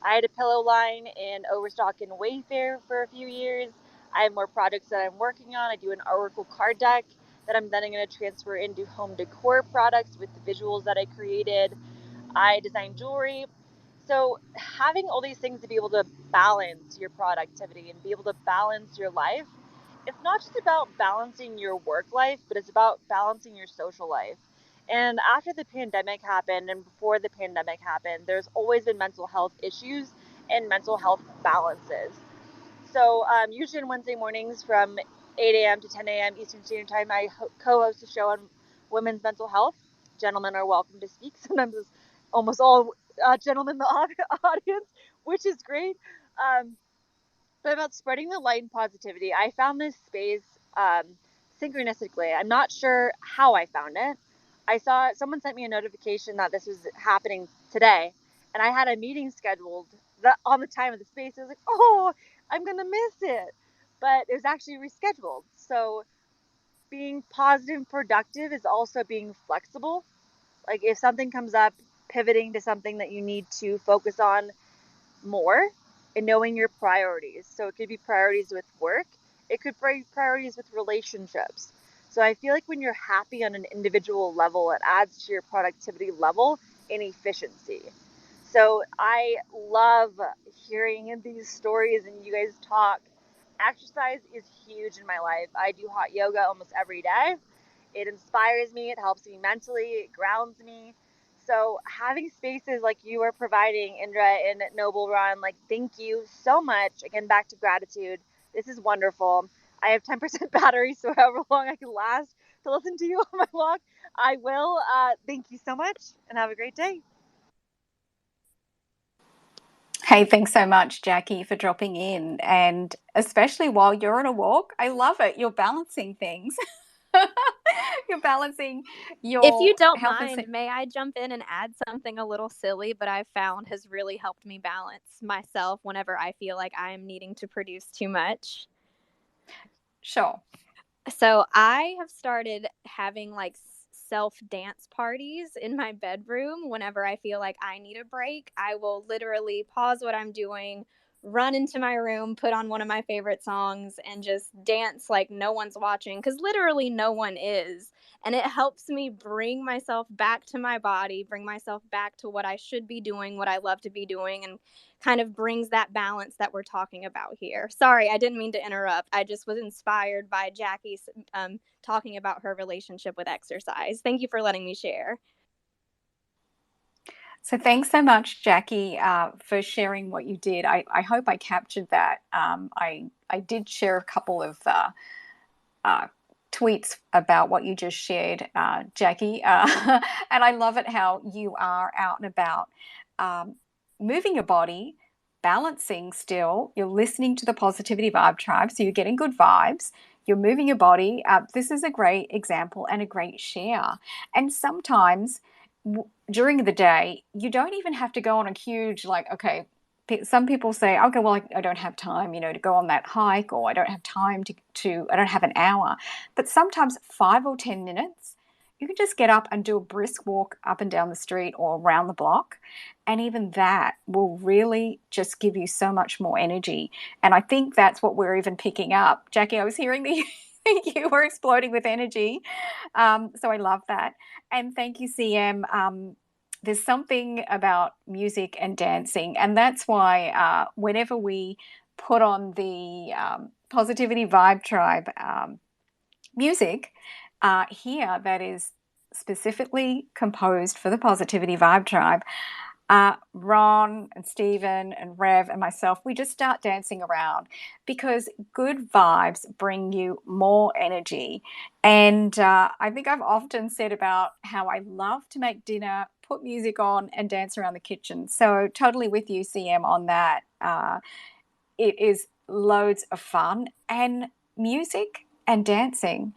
I had a pillow line in Overstock and Wayfair for a few years. I have more projects that I'm working on. I do an Oracle card deck that I'm then going to transfer into home decor products with the visuals that I created. I design jewelry. So having all these things to be able to balance your productivity and be able to balance your life, it's not just about balancing your work life, but it's about balancing your social life. And after the pandemic happened and before the pandemic happened, there's always been mental health issues and mental health balances. So usually on Wednesday mornings from 8 a.m. to 10 a.m. Eastern Standard Time, I co-host a show on women's mental health. Gentlemen are welcome to speak. Sometimes it's almost all gentlemen in the audience, which is great. But about spreading the light and positivity, I found this space synchronistically. I'm not sure how I found it. I saw someone sent me a notification that this was happening today, and I had a meeting scheduled on the time of the space. I was like, oh, I'm going to miss it. But it was actually rescheduled. So being positive and productive is also being flexible. Like if something comes up, pivoting to something that you need to focus on more. and knowing your priorities. So it could be priorities with work, it could be priorities with relationships. So I feel like when you're happy on an individual level, it adds to your productivity level and efficiency. So I love hearing these stories and you guys talk. Exercise is huge in my life. I do hot yoga almost every day. It inspires me, it helps me mentally, it grounds me. So having spaces like you are providing, Indra and Noble Run, like thank you so much. Again, back to gratitude. This is wonderful. I have 10% battery, so however long I can last to listen to you on my walk, I will. Thank you so much and have a great day. Hey, thanks so much, Jackie, for dropping in. And especially while you're on a walk, I love it. You're balancing things. You're balancing If you your don't health and mind, may I jump in and add something a little silly, but I've found has really helped me balance myself whenever I feel like I'm needing to produce too much? Sure. So I have started having like self dance parties in my bedroom whenever I feel like I need a break. I will literally pause what I'm doing, run into my room, put on one of my favorite songs, and just dance like no one's watching, because literally no one is. And it helps me bring myself back to my body, bring myself back to what I should be doing, what I love to be doing, and kind of brings that balance that we're talking about here. Sorry, I didn't mean to interrupt. I just was inspired by Jackie's talking about her relationship with exercise. Thank you for letting me share. So thanks so much, Jackie, for sharing what you did. I hope I captured that. I did share a couple of tweets about what you just shared, Jackie, and I love it how you are out and about, moving your body, balancing still. You're listening to the Positivity Vibe Tribe, so you're getting good vibes. You're moving your body. This is a great example and a great share. And sometimes during the day, you don't even have to go on a huge, like, okay, some people say, okay, well, I don't have time, to go on that hike, or I don't have time I don't have an hour. But sometimes 5 or 10 minutes, you can just get up and do a brisk walk up and down the street or around the block. And even that will really just give you so much more energy. And I think that's what we're even picking up. Jackie, I was hearing that you were exploding with energy. So I love that. And thank you, CM. There's something about music and dancing, and that's why whenever we put on the Positivity Vibe Tribe music here that is specifically composed for the Positivity Vibe Tribe, Ron and Stephen and Rev and myself, we just start dancing around because good vibes bring you more energy. And I think I've often said about how I love to make dinner, put music on, and dance around the kitchen. So totally with you, CM, on that. It is loads of fun, and music and dancing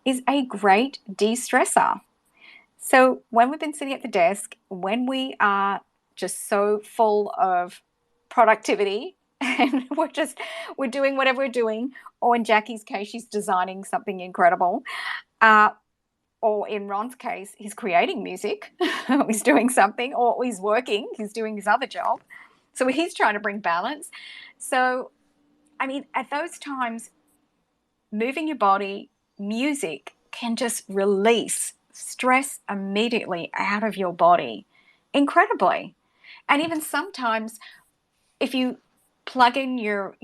is a great de-stressor. So when we've been sitting at the desk, when we are just so full of productivity and we're doing whatever we're doing, or in Jackie's case, she's designing something incredible, or in Ron's case, he's creating music, he's doing something, or he's working, he's doing his other job. So he's trying to bring balance. So, I mean, at those times, moving your body, music can just release stress immediately out of your body incredibly. And even sometimes, if you plug in your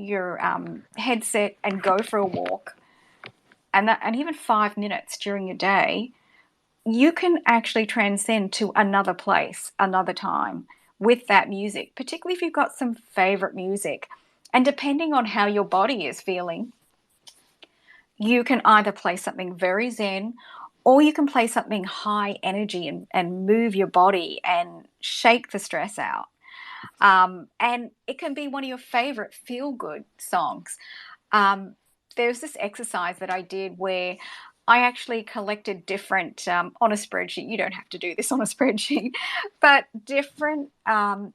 headset and go for a walk, and even 5 minutes during your day, you can actually transcend to another place, another time with that music, particularly if you've got some favorite music. And depending on how your body is feeling, you can either play something very zen, or you can play something high energy and move your body and shake the stress out. And it can be one of your favorite feel-good songs. There's this exercise that I did where I actually collected different, on a spreadsheet, you don't have to do this on a spreadsheet, but different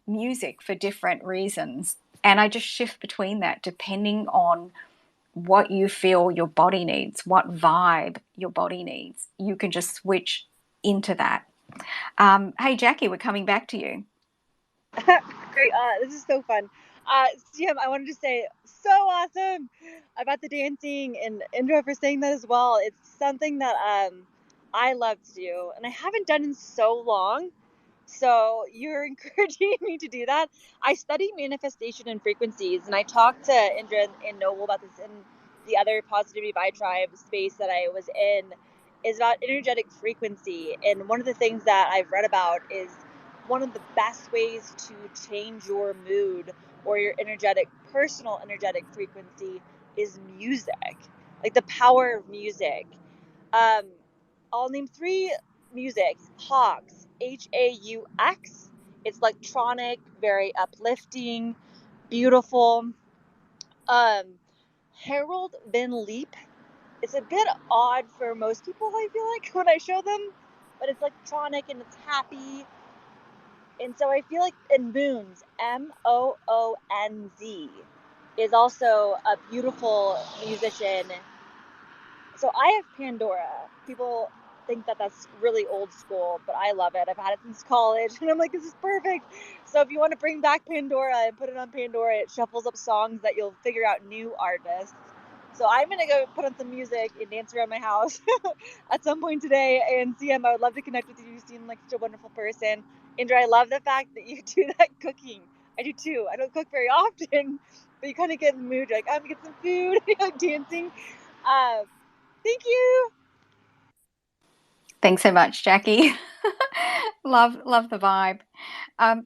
music for different reasons. And I just shift between that depending on what you feel your body needs, what vibe your body needs. You can just switch into that. Hey, Jackie, we're coming back to you. Great. This is so fun. CM, I wanted to say, so awesome about the dancing, and Indra for saying that as well. It's something that I love to do, and I haven't done in so long. So you're encouraging me to do that. I study manifestation and frequencies, and I talked to Indra and Noble about this in the other Positivity by Tribe space that I was in, is about energetic frequency. And one of the things that I've read about is one of the best ways to change your mood or your personal energetic frequency is music, like the power of music. Um, I'll name three music. Haux, Haux. It's electronic, very uplifting, beautiful. Um, Harold Van Leap. It's a bit odd for most people, I feel like, when I show them, but it's electronic and it's happy. And so I feel like in Moons, Moonz, is also a beautiful musician. So I have Pandora. People think that that's really old school, but I love it. I've had it since college, and I'm like, this is perfect. So if you want to bring back Pandora and put it on Pandora, it shuffles up songs that you'll figure out new artists. So I'm gonna go put on some music and dance around my house at some point today. And CM, I would love to connect with you. You seem like such a wonderful person. Indra, I love the fact that you do that cooking. I do too. I don't cook very often, but you kind of get in the mood. You're like, I'm gonna get some food, dancing. Thank you. Thanks so much, Jackie. love the vibe.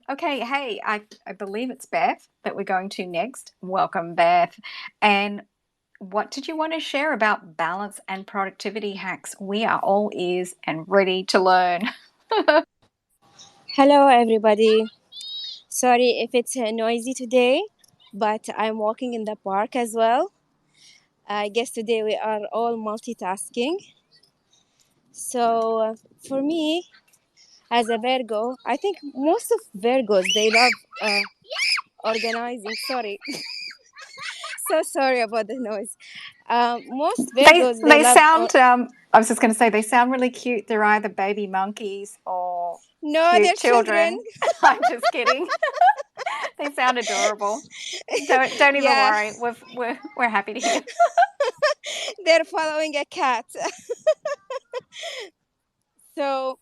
Okay, hey, I believe it's Beth that we're going to next. Welcome, Beth. And what did you want to share about balance and productivity hacks? We are all ears and ready to learn. Hello, everybody. Sorry if it's noisy today, but I'm walking in the park as well. I guess today we are all multitasking. So for me, as a Virgo, I think most of Virgos, they love organizing. Sorry. So sorry about the noise. Most Virgos, they They love... sound, I was just going to say, they sound really cute. They're either baby monkeys or No, they're cute children. children. I'm just kidding. They sound adorable. Don't even Yeah, worry. We're happy to hear. they're following a cat. So,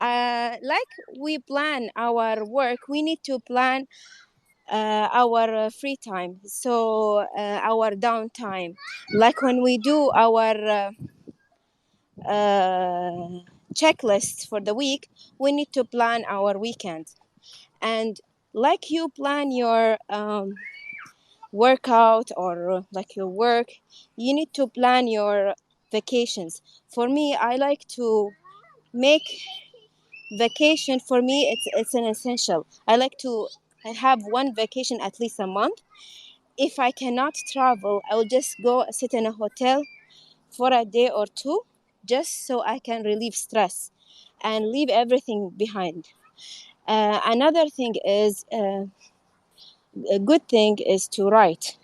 like we plan our work, we need to plan our free time. So, our downtime. Like when we do our checklist for the week, we need to plan our weekend. And like you plan your workout or like your work, you need to plan your vacations. For me, I like to make vacation. For me, it's an essential. I like to have one vacation at least a month. If I cannot travel, I will just go sit in a hotel for a day or two, just so I can relieve stress and leave everything behind. Another thing is a good thing is to write.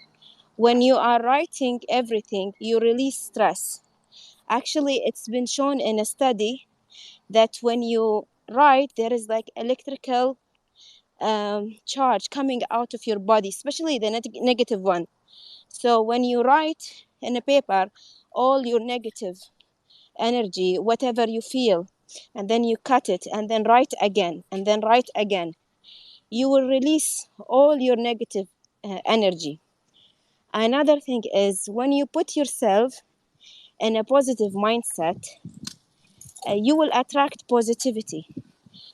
When you are writing everything, you release stress. Actually, it's been shown in a study that when you write, there is like electrical charge coming out of your body, especially the negative one. So when you write in a paper, all your negative energy, whatever you feel, and then you cut it and then write again and then write again, you will release all your negative energy. Another thing is when you put yourself in a positive mindset, you will attract positivity.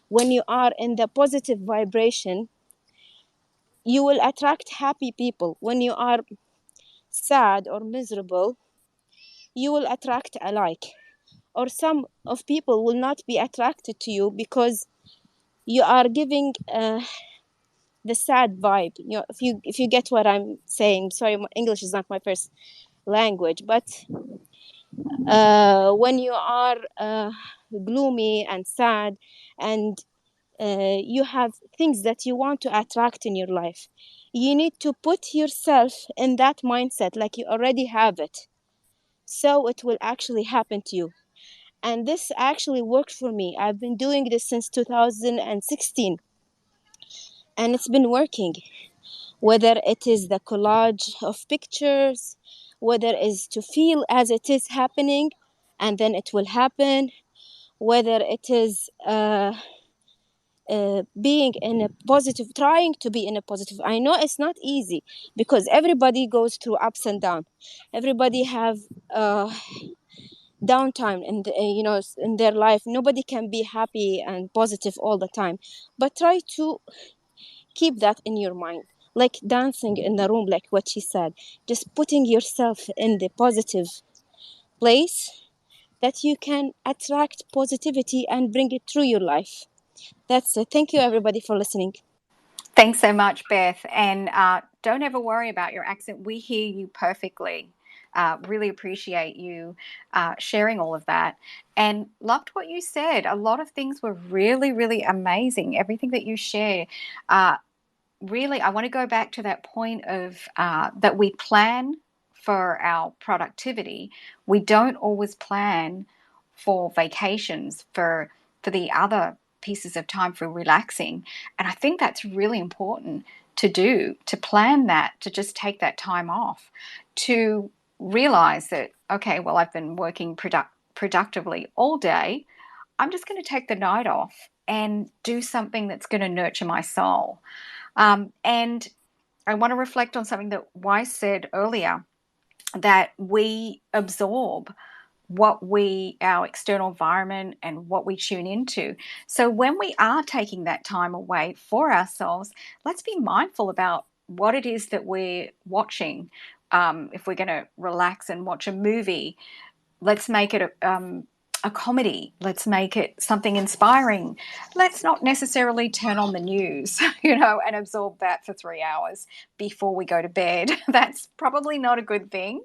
When you are in the positive vibration, you will attract happy people. When you are sad or miserable, you will attract alike. Or some of people will not be attracted to you because you are giving the sad vibe. You know, if you get what I'm saying. Sorry, English is not my first language, but when you are gloomy and sad and you have things that you want to attract in your life, you need to put yourself in that mindset like you already have it, so it will actually happen to you. And this actually worked for me. I've been doing this since 2016 and it's been working. whether it is the collage of pictures, whether it is to feel as it is happening and then it will happen, whether it is being in a positive, trying to be in a positive. I know it's not easy because everybody goes through ups and downs. Everybody have downtime in in their life. Nobody can be happy and positive all the time, but try to keep that in your mind, like dancing in the room, like what she said, just putting yourself in the positive place that you can attract positivity and bring it through your life. That's it. Thank you everybody for listening. Thanks so much, Beth. And don't ever worry about your accent. We hear you perfectly. Really appreciate you sharing all of that. And loved what you said. A lot of things were really, really amazing. Everything that you share. Really, I want to go back to that point of that we plan for our productivity. We don't always plan for vacations, for the other pieces of time for relaxing. And I think that's really important to do, to plan that, to just take that time off, to realize that, okay, well, I've been working productively all day. I'm just going to take the night off and do something that's going to nurture my soul. And I want to reflect on something that Weiss said earlier, that we absorb our external environment and what we tune into. So when we are taking that time away for ourselves, let's be mindful about what it is that we're watching. If we're going to relax and watch a movie, let's make it a comedy. Let's make it something inspiring. Let's not necessarily turn on the news, and absorb that for 3 hours before we go to bed. That's probably not a good thing.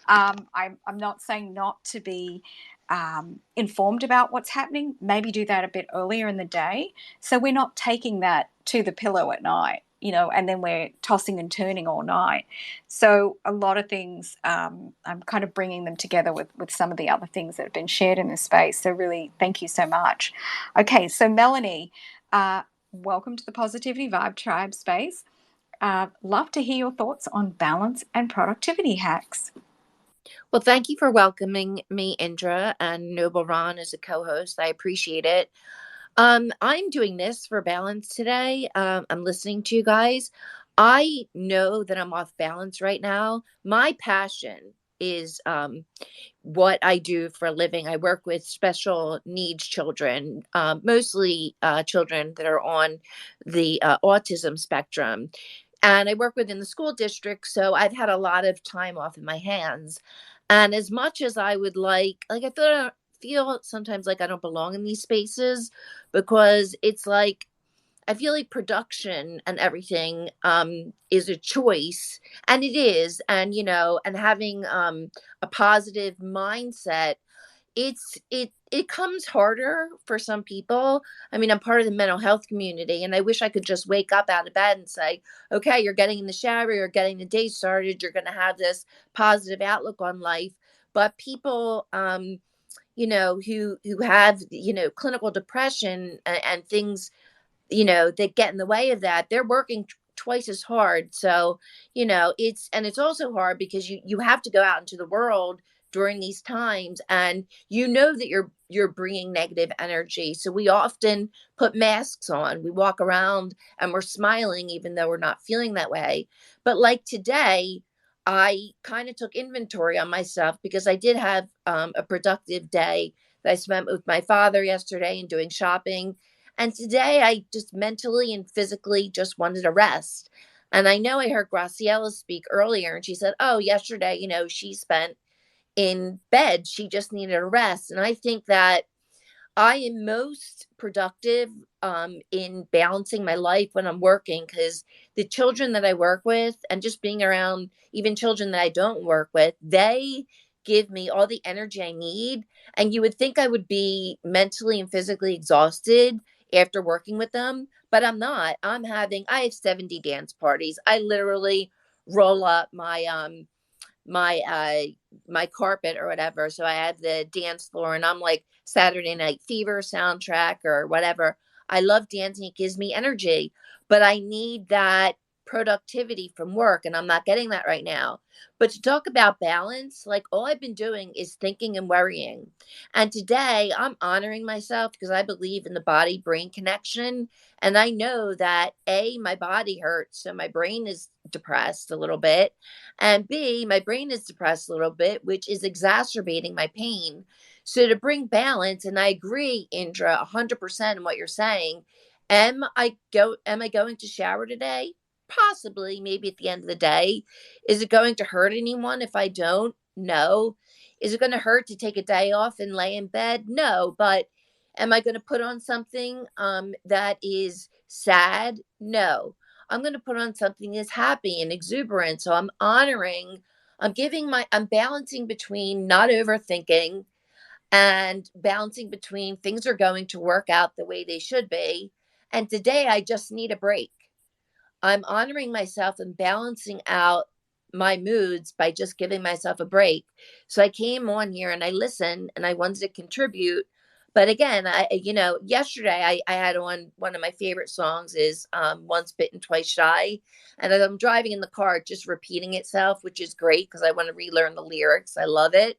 I'm not saying not to be informed about what's happening. Maybe do that a bit earlier in the day, so we're not taking that to the pillow at night, and then we're tossing and turning all night. So a lot of things, I'm kind of bringing them together with some of the other things that have been shared in this space. So really, thank you so much. Okay, so Melanie, welcome to the Positivity Vibe Tribe space. Love to hear your thoughts on balance and productivity hacks. Well, thank you for welcoming me, Indra, and Noble Ron as a co-host. I appreciate it. I'm doing this for balance today. I'm listening to you guys. I know that I'm off balance right now. My passion is what I do for a living. I work with special needs children, mostly children that are on the autism spectrum. And I work within the school district, so I've had a lot of time off in my hands. And as much as I would I feel sometimes like I don't belong in these spaces, because it's like I feel like production and everything is a choice, and it is, and and having a positive mindset, it comes harder for some people. I mean, I'm part of the mental health community, and I wish I could just wake up out of bed and say, okay, you're getting in the shower, you're getting the day started, you're going to have this positive outlook on life. But people who have clinical depression and things that get in the way of that, they're working twice as hard. So it's also hard because you have to go out into the world during these times, and that you're bringing negative energy. So we often put masks on. We walk around and we're smiling even though we're not feeling that way. But like today, I kind of took inventory on myself because I did have a productive day that I spent with my father yesterday and doing shopping. And today I just mentally and physically just wanted to rest. And I know I heard Graciela speak earlier, and she said, oh, yesterday, she spent in bed. She just needed a rest. And I think that I am most productive in balancing my life when I'm working, because the children that I work with, and just being around even children that I don't work with, they give me all the energy I need. And you would think I would be mentally and physically exhausted after working with them, but I'm not. I have 70 dance parties. I literally roll up my carpet or whatever. So I have the dance floor, and I'm like Saturday Night Fever soundtrack or whatever. I love dancing. It gives me energy, but I need that productivity from work, and I'm not getting that right now. But to talk about balance, like all I've been doing is thinking and worrying. And today I'm honoring myself because I believe in the body brain connection. And I know that A, my body hurts, so my brain is depressed a little bit. And B, my brain is depressed a little bit, which is exacerbating my pain. So to bring balance, and I agree, Indra, 100% in what you're saying. Am I going to shower today? Possibly, maybe at the end of the day. Is it going to hurt anyone if I don't? No. Is it going to hurt to take a day off and lay in bed? No. But am I going to put on something that is sad? No. I'm going to put on something that's happy and exuberant. So I'm honoring, I'm balancing between not overthinking and balancing between things are going to work out the way they should be. And today I just need a break. I'm honoring myself and balancing out my moods by just giving myself a break. So I came on here and I listened and I wanted to contribute. But again, yesterday I had on one of my favorite songs is Once Bitten, Twice Shy. And as I'm driving in the car, just repeating itself, which is great because I want to relearn the lyrics. I love it.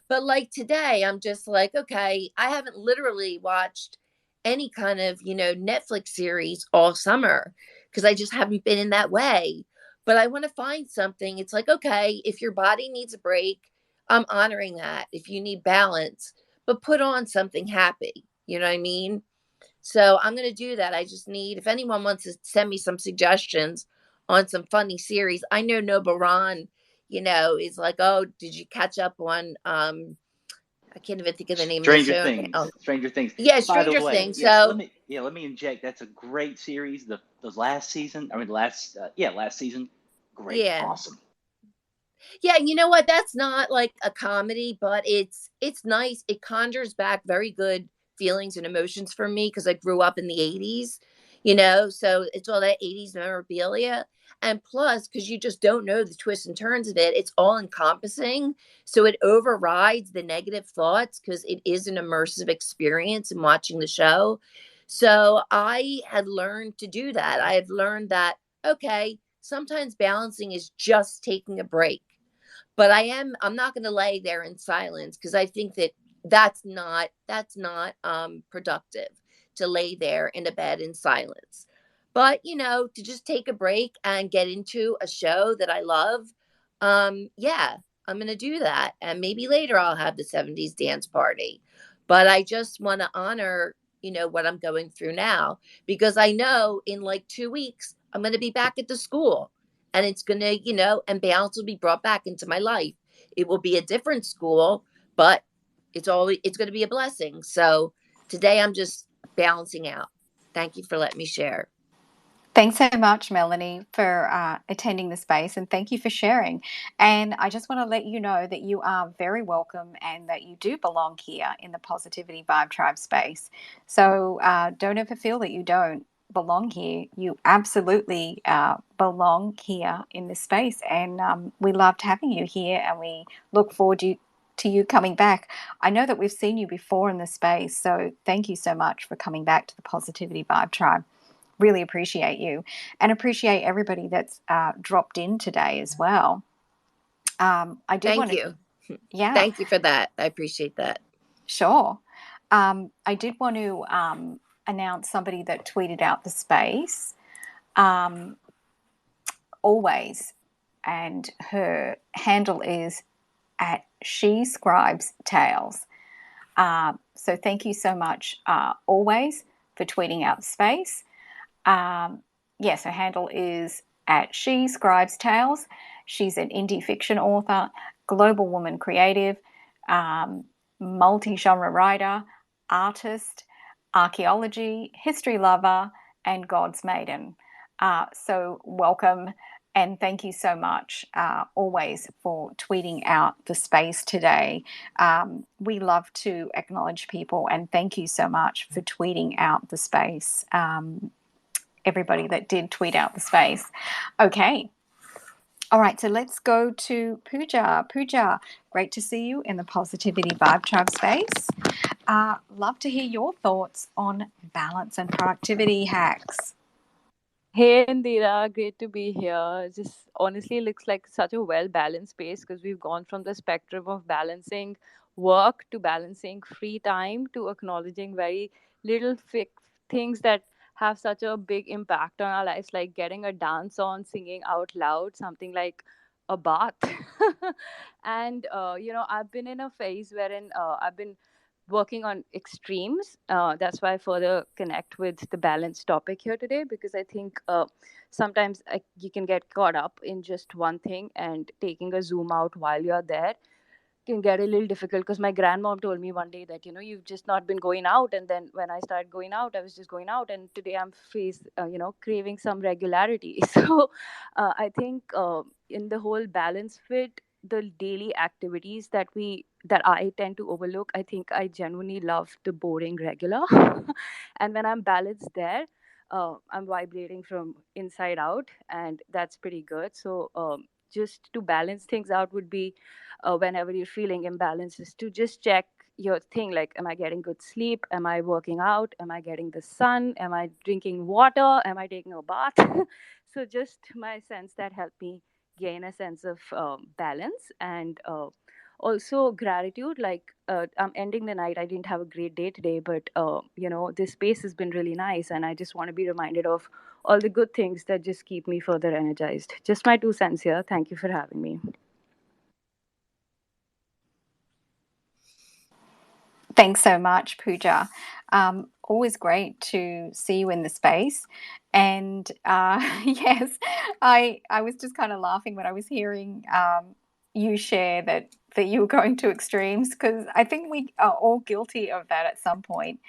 But like today, I'm just like, okay, I haven't literally watched any kind of, Netflix series all summer because I just haven't been in that way. But I want to find something. It's like, okay, if your body needs a break, I'm honoring that. If you need balance, but put on something happy. You know what I mean? So I'm going to do that. I just need, if anyone wants to send me some suggestions on some funny series, I know Noble Ron, is like, oh, did you catch up on, I can't even think of the name of the Stranger show Things. now. Stranger Things. Yeah, By the Stranger way, Things. yes, So let me inject. That's a great series. The last season, I mean last season, great, yeah. awesome. Yeah, you know what? That's not like a comedy, but it's nice. It conjures back very good feelings and emotions for me because I grew up in the 80s, so it's all that 80s memorabilia. And plus, because you just don't know the twists and turns of it, it's all encompassing. So it overrides the negative thoughts because it is an immersive experience in watching the show. So I had learned to do that. I had learned that, okay, sometimes balancing is just taking a break, but I'm not going to lay there in silence because I think that that's not productive to lay there in a bed in silence. But to just take a break and get into a show that I love, yeah, I'm going to do that. And maybe later I'll have the 70s dance party. But I just want to honor what I'm going through now, because I know in like 2 weeks I'm going to be back at the school, and it's going to, and balance will be brought back into my life. It will be a different school, but it's going to be a blessing. So today I'm just balancing out. Thank you for letting me share. Thanks so much, Melanie, for attending the space, and thank you for sharing. And I just want to let you know that you are very welcome and that you do belong here in the Positivity Vibe Tribe space. So don't ever feel that you don't belong here. You absolutely belong here in this space, and we loved having you here, and we look forward to you coming back. I know that we've seen you before in the space, so thank you so much for coming back to the Positivity Vibe Tribe. Really appreciate you, and appreciate everybody that's dropped in today as well. I did Thank want to, you. yeah, Thank you for that. I appreciate that. sure. I did want to announce somebody that tweeted out the space, always, and her handle is at She Scribes Tales. So thank you so much, always, for tweeting out the space. Yes, her handle is at She Scribes Tales. She's an indie fiction author, global woman creative, multi-genre writer, artist, archaeology, history lover, and God's maiden. So welcome, and thank you so much, always, for tweeting out the space today. We love to acknowledge people, and thank you so much for tweeting out the space. Everybody that did tweet out the space. Okay. All right, so let's go to Pooja. Pooja, great to see you in the Positivity Vibe Tribe space. Love to hear your thoughts on balance and productivity hacks. Hey Indira, great to be here. Just honestly looks like such a well balanced space because we've gone from the spectrum of balancing work to balancing free time to acknowledging very little things that have such a big impact on our lives, like getting a dance on, singing out loud, something like a bath. And, I've been in a phase wherein I've been working on extremes. That's why I further connect with the balance topic here today, because I think sometimes you can get caught up in just one thing, and taking a zoom out while you're there can get a little difficult. Because my grandmom told me one day that you've just not been going out, and then when I started going out, I was just going out, and today I'm craving some regularity. So I think in the whole balance fit, the daily activities that I tend to overlook, I think I genuinely love the boring regular. And when I'm balanced there, I'm vibrating from inside out, and that's pretty good. So just to balance things out would be, whenever you're feeling imbalances, to just check your thing, like, am I getting good sleep, am I working out, am I getting the sun, am I drinking water, am I taking a bath? So just my sense that helped me gain a sense of balance. And also gratitude, like, I'm ending the night, I didn't have a great day today, but this space has been really nice, and I just want to be reminded of all the good things that just keep me further energized. Just my 2 cents here. Thank you for having me. Thanks so much, Pooja. Always great to see you in the space. And yes, I was just kind of laughing when I was hearing you share that you were going to extremes, because I think we are all guilty of that at some point.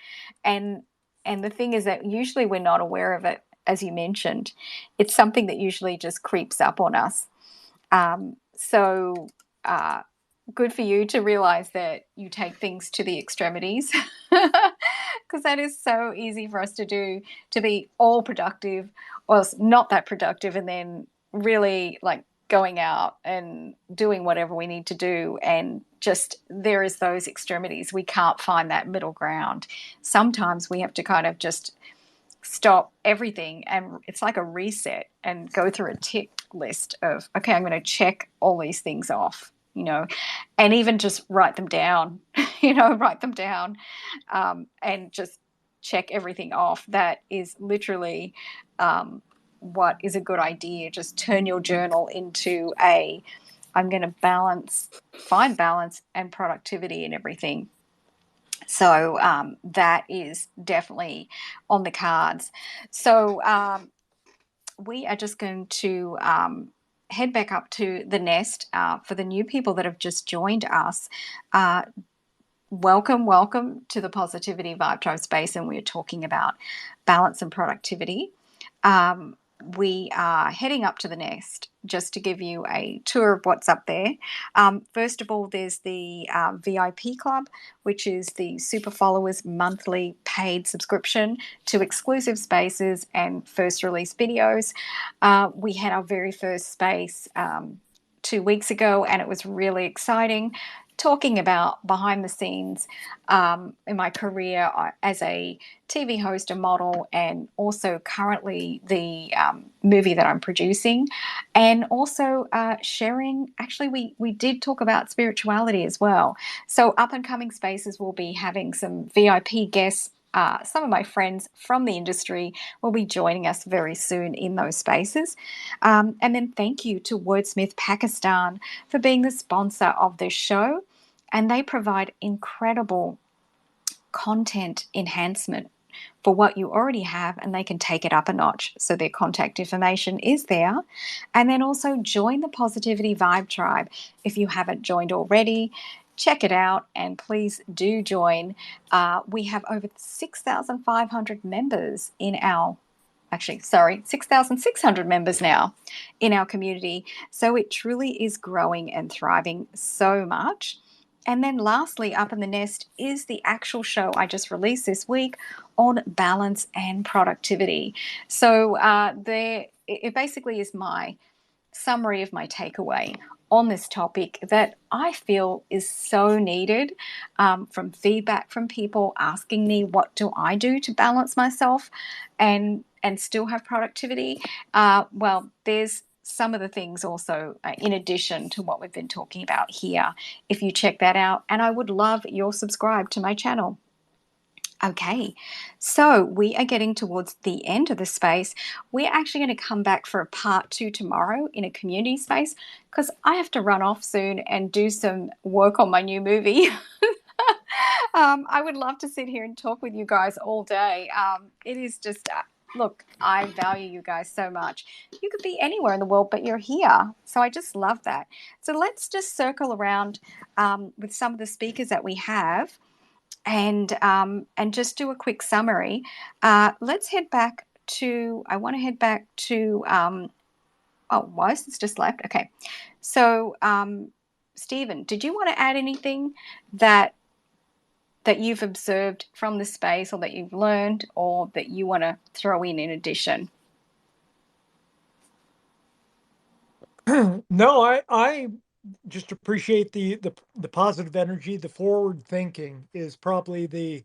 And the thing is that usually we're not aware of it, as you mentioned. It's something that usually just creeps up on us. So good for you to realize that you take things to the extremities, because that is so easy for us to do, to be all productive or not that productive, and then really like going out and doing whatever we need to do, and just there is those extremities. We can't find that middle ground. Sometimes we have to kind of just stop everything, and it's like a reset, and go through a tick list of, okay, I'm going to check all these things off, and even just write them down, write them down, and just check everything off. That is literally what is a good idea. Just turn your journal into I'm going to find balance and productivity in everything. So that is definitely on the cards. So we are just going to head back up to the nest for the new people that have just joined us. Welcome to the Positivity Vibe Tribe space, and we're talking about balance and productivity. We are heading up to the nest just to give you a tour of what's up there. First of all, there's the VIP Club, which is the Super Followers monthly paid subscription to exclusive spaces and first release videos. We had our very first space 2 weeks ago, and it was really exciting, talking about behind the scenes in my career as a TV host, a model, and also currently the movie that I'm producing, and also sharing. Actually, we did talk about spirituality as well. So up and coming spaces will be having some VIP guests. Some of my friends from the industry will be joining us very soon in those spaces. And then thank you to Wordsmith Pakistan for being the sponsor of this show. And they provide incredible content enhancement for what you already have, and they can take it up a notch. So their contact information is there. And then also join the Positivity Vibe Tribe if you haven't joined already. Check it out, and please do join. We have over 6,500 members in our 6,600 members now in our community. So it truly is growing and thriving so much. And then lastly, up in the nest is the actual show I just released this week on balance and productivity. So it basically is my summary of my takeaway on this topic that I feel is so needed, from feedback from people asking me, what do I do to balance myself? And and still have productivity? Well, there's some of the things also in addition to what we've been talking about here, if you check that out. And I would love your subscribe to my channel. Okay, so we are getting towards the end of the space. We're actually going to come back for a part 2 tomorrow in a community space because I have to run off soon and do some work on my new movie. I would love to sit here and talk with you guys all day. It is just, look, I value you guys so much. You could be anywhere in the world, but you're here. So I just love that. So let's just circle around with some of the speakers that we have and just do a quick summary. Let's head back to, I want to head back to, oh, Weiss has just left. Okay. So, Stephen, did you want to add anything that you've observed from the space or that you've learned or that you want to throw in addition? No, I just appreciate the positive energy. The forward thinking is probably the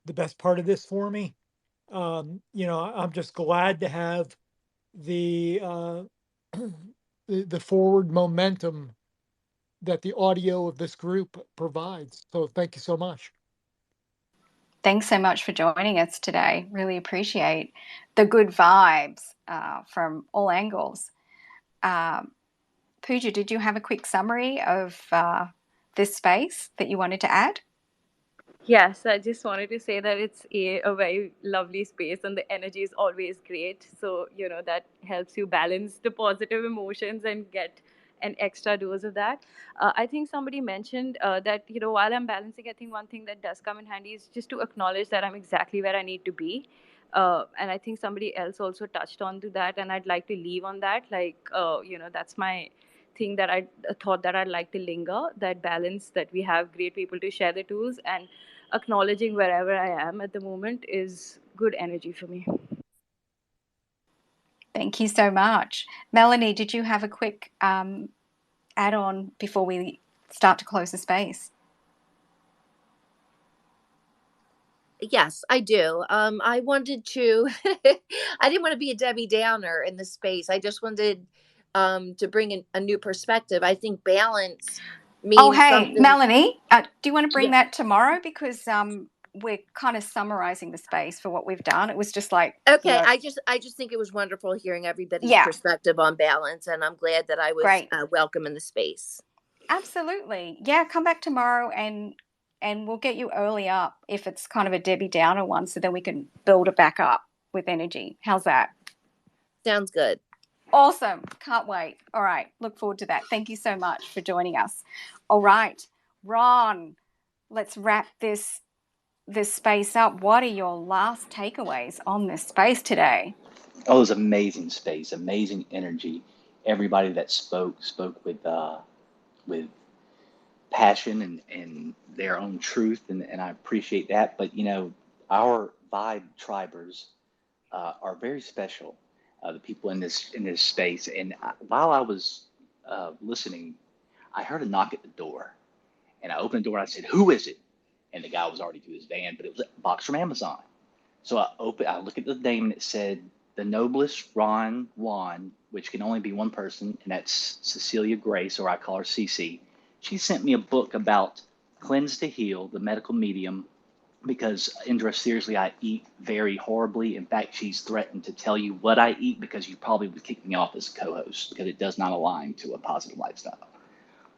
best part of this for me. I'm just glad to have the the forward momentum that the audio of this group provides. So thank you so much. Thanks so much for joining us today. Really appreciate the good vibes from all angles. Pooja, did you have a quick summary of this space that you wanted to add? Yes, I just wanted to say that it's a very lovely space and the energy is always great. So, that helps you balance the positive emotions and get an extra dose of that. I think somebody mentioned that, while I'm balancing, I think one thing that does come in handy is just to acknowledge that I'm exactly where I need to be. And I think somebody else also touched on to that, and I'd like to leave on that. That's my thing that I thought that I'd like to linger, that balance, that we have great people to share the tools, and acknowledging wherever I am at the moment is good energy for me. Thank you so much. Melanie, did you have a quick add-on before we start to close the space? Yes, I do. I wanted to, I didn't want to be a Debbie Downer in this space. I just wanted to bring in a new perspective. I think balance means something. Melanie, do you want to bring Yeah. that tomorrow? Because we're kind of summarizing the space for what we've done. It was just like, okay. I just think it was wonderful hearing everybody's perspective on balance, and I'm glad that I was welcome in the space. Absolutely. Yeah, come back tomorrow and we'll get you early up if it's kind of a Debbie Downer one, so then we can build it back up with energy. How's that? Sounds good. Awesome. Can't wait. All right. Look forward to that. Thank you so much for joining us. All right. Ron, let's wrap this space up. What are your last takeaways on this space today? Oh, it was amazing space, amazing energy. Everybody that spoke with passion and their own truth, and I appreciate that. But our vibe tribers are very special. The people in this space, and while I was listening, I heard a knock at the door, and I opened the door. And I said, "Who is it?" And the guy was already to his van, but it was a box from Amazon. So I look at the name, and it said, "The Noblest Ron Juan," which can only be one person, and that's Cecilia Grace, or I call her CC. She sent me a book about Cleanse to Heal, the medical medium, because Indra, seriously, I eat very horribly. In fact, she's threatened to tell you what I eat because you probably would kick me off as a co-host because it does not align to a positive lifestyle.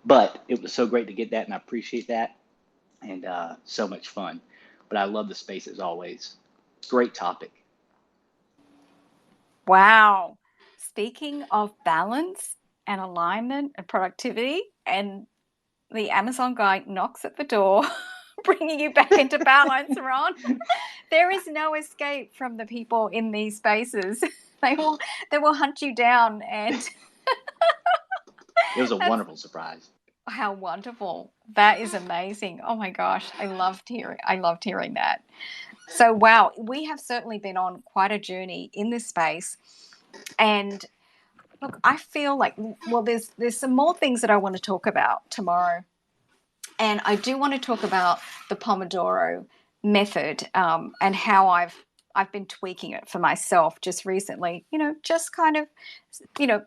But it was so great to get that, and I appreciate that, and so much fun. But I love the space as always. Great topic. Wow. Speaking of balance and alignment and productivity, and the Amazon guy knocks at the door, bringing you back into balance, Ron. There is no escape from the people in these spaces. They will hunt you down, and it was a wonderful surprise. How wonderful. That is amazing. Oh my gosh, I loved hearing that. So wow, we have certainly been on quite a journey in this space. And look, I feel like, well, there's some more things that I want to talk about tomorrow. And I do want to talk about the Pomodoro method and how I've I've been tweaking it for myself just recently, just kind of,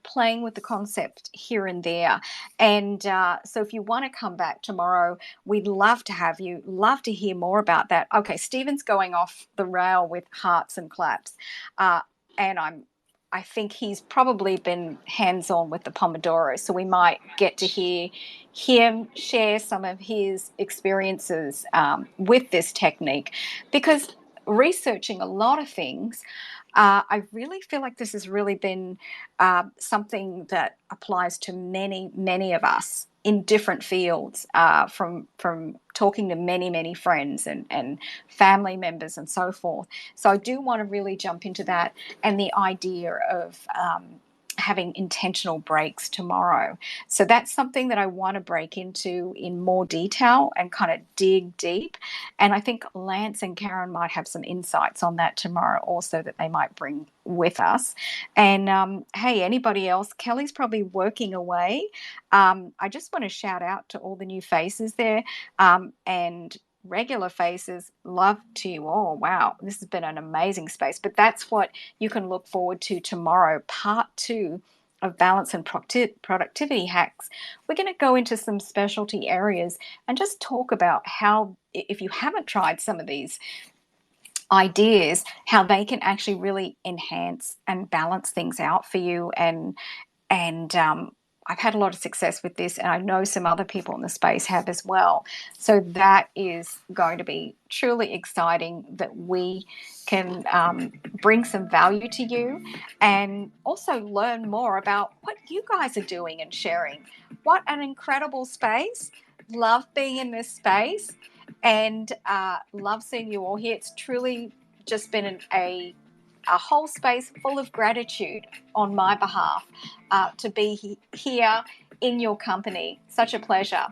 playing with the concept here and there. And so if you want to come back tomorrow, we'd love to have you, love to hear more about that. Okay, Stephen's going off the rail with hearts and claps. And I think he's probably been hands-on with the Pomodoro, so we might get to hear him share some of his experiences with this technique, because researching a lot of things, I really feel like this has really been something that applies to many, many of us in different fields, from talking to many, many friends and family members and so forth. So I do want to really jump into that and the idea of having intentional breaks tomorrow. So that's something that I want to break into in more detail and kind of dig deep. And I think Lance and Karen might have some insights on that tomorrow also that they might bring with us. And hey, anybody else? Kelly's probably working away. I just want to shout out to all the new faces there, and regular faces. Love to you all. Wow, this has been an amazing space. But that's what you can look forward to tomorrow, part 2 of balance and productivity hacks. We're going to go into some specialty areas and just talk about how, if you haven't tried some of these ideas, how they can actually really enhance and balance things out for you. And I've had a lot of success with this, and I know some other people in the space have as well. So that is going to be truly exciting, that we can bring some value to you and also learn more about what you guys are doing and sharing. What an incredible space. Love being in this space, and love seeing you all here. It's truly just been a whole space full of gratitude on my behalf, to be here in your company. Such a pleasure.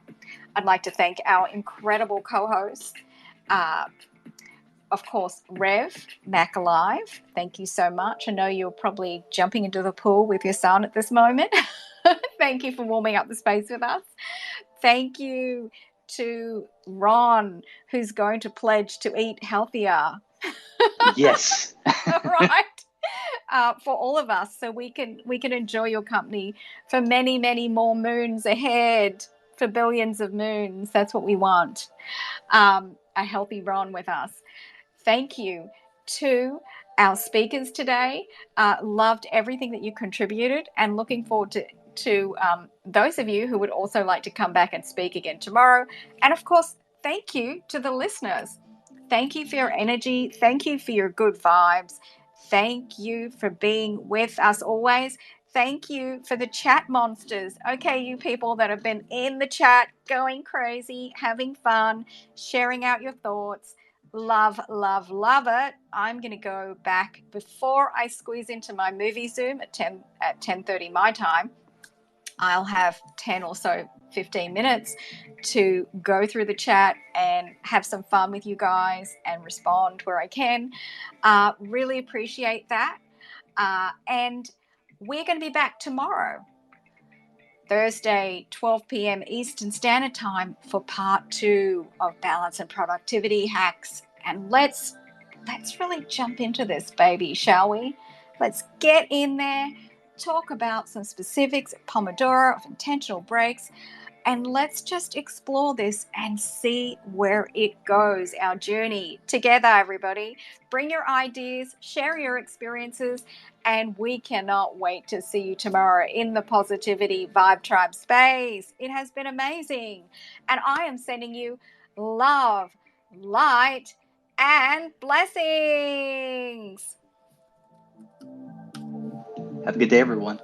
I'd like to thank our incredible co-hosts, of course, Rev, Mac Alive. Thank you so much. I know you're probably jumping into the pool with your son at this moment. Thank you for warming up the space with us. Thank you to Ron, who's going to pledge to eat healthier. Yes. Right. For all of us, so we can enjoy your company for many, many more moons ahead, for billions of moons. That's what we want. A healthy Ron with us. Thank you to our speakers today. Loved everything that you contributed, and looking forward to those of you who would also like to come back and speak again tomorrow. And of course, thank you to the listeners. Thank you for your energy. Thank you for your good vibes. Thank you for being with us always. Thank you for the chat monsters. Okay, you people that have been in the chat, going crazy, having fun, sharing out your thoughts. Love, love, love it. I'm going to go back before I squeeze into my movie Zoom at 10:30 my time. I'll have 10 or so 15 minutes to go through the chat and have some fun with you guys and respond where I can. Really appreciate that. And we're going to be back tomorrow, Thursday, 12 p.m. Eastern Standard Time, for part 2 of Balance and Productivity Hacks. And let's really jump into this, baby, shall we? Let's get in there, talk about some specifics of Pomodoro, of intentional breaks, and let's just explore this and see where it goes, our journey together, everybody. Bring your ideas, share your experiences, and we cannot wait to see you tomorrow in the Positivity Vibe Tribe space. It has been amazing. And I am sending you love, light, and blessings. Have a good day, everyone.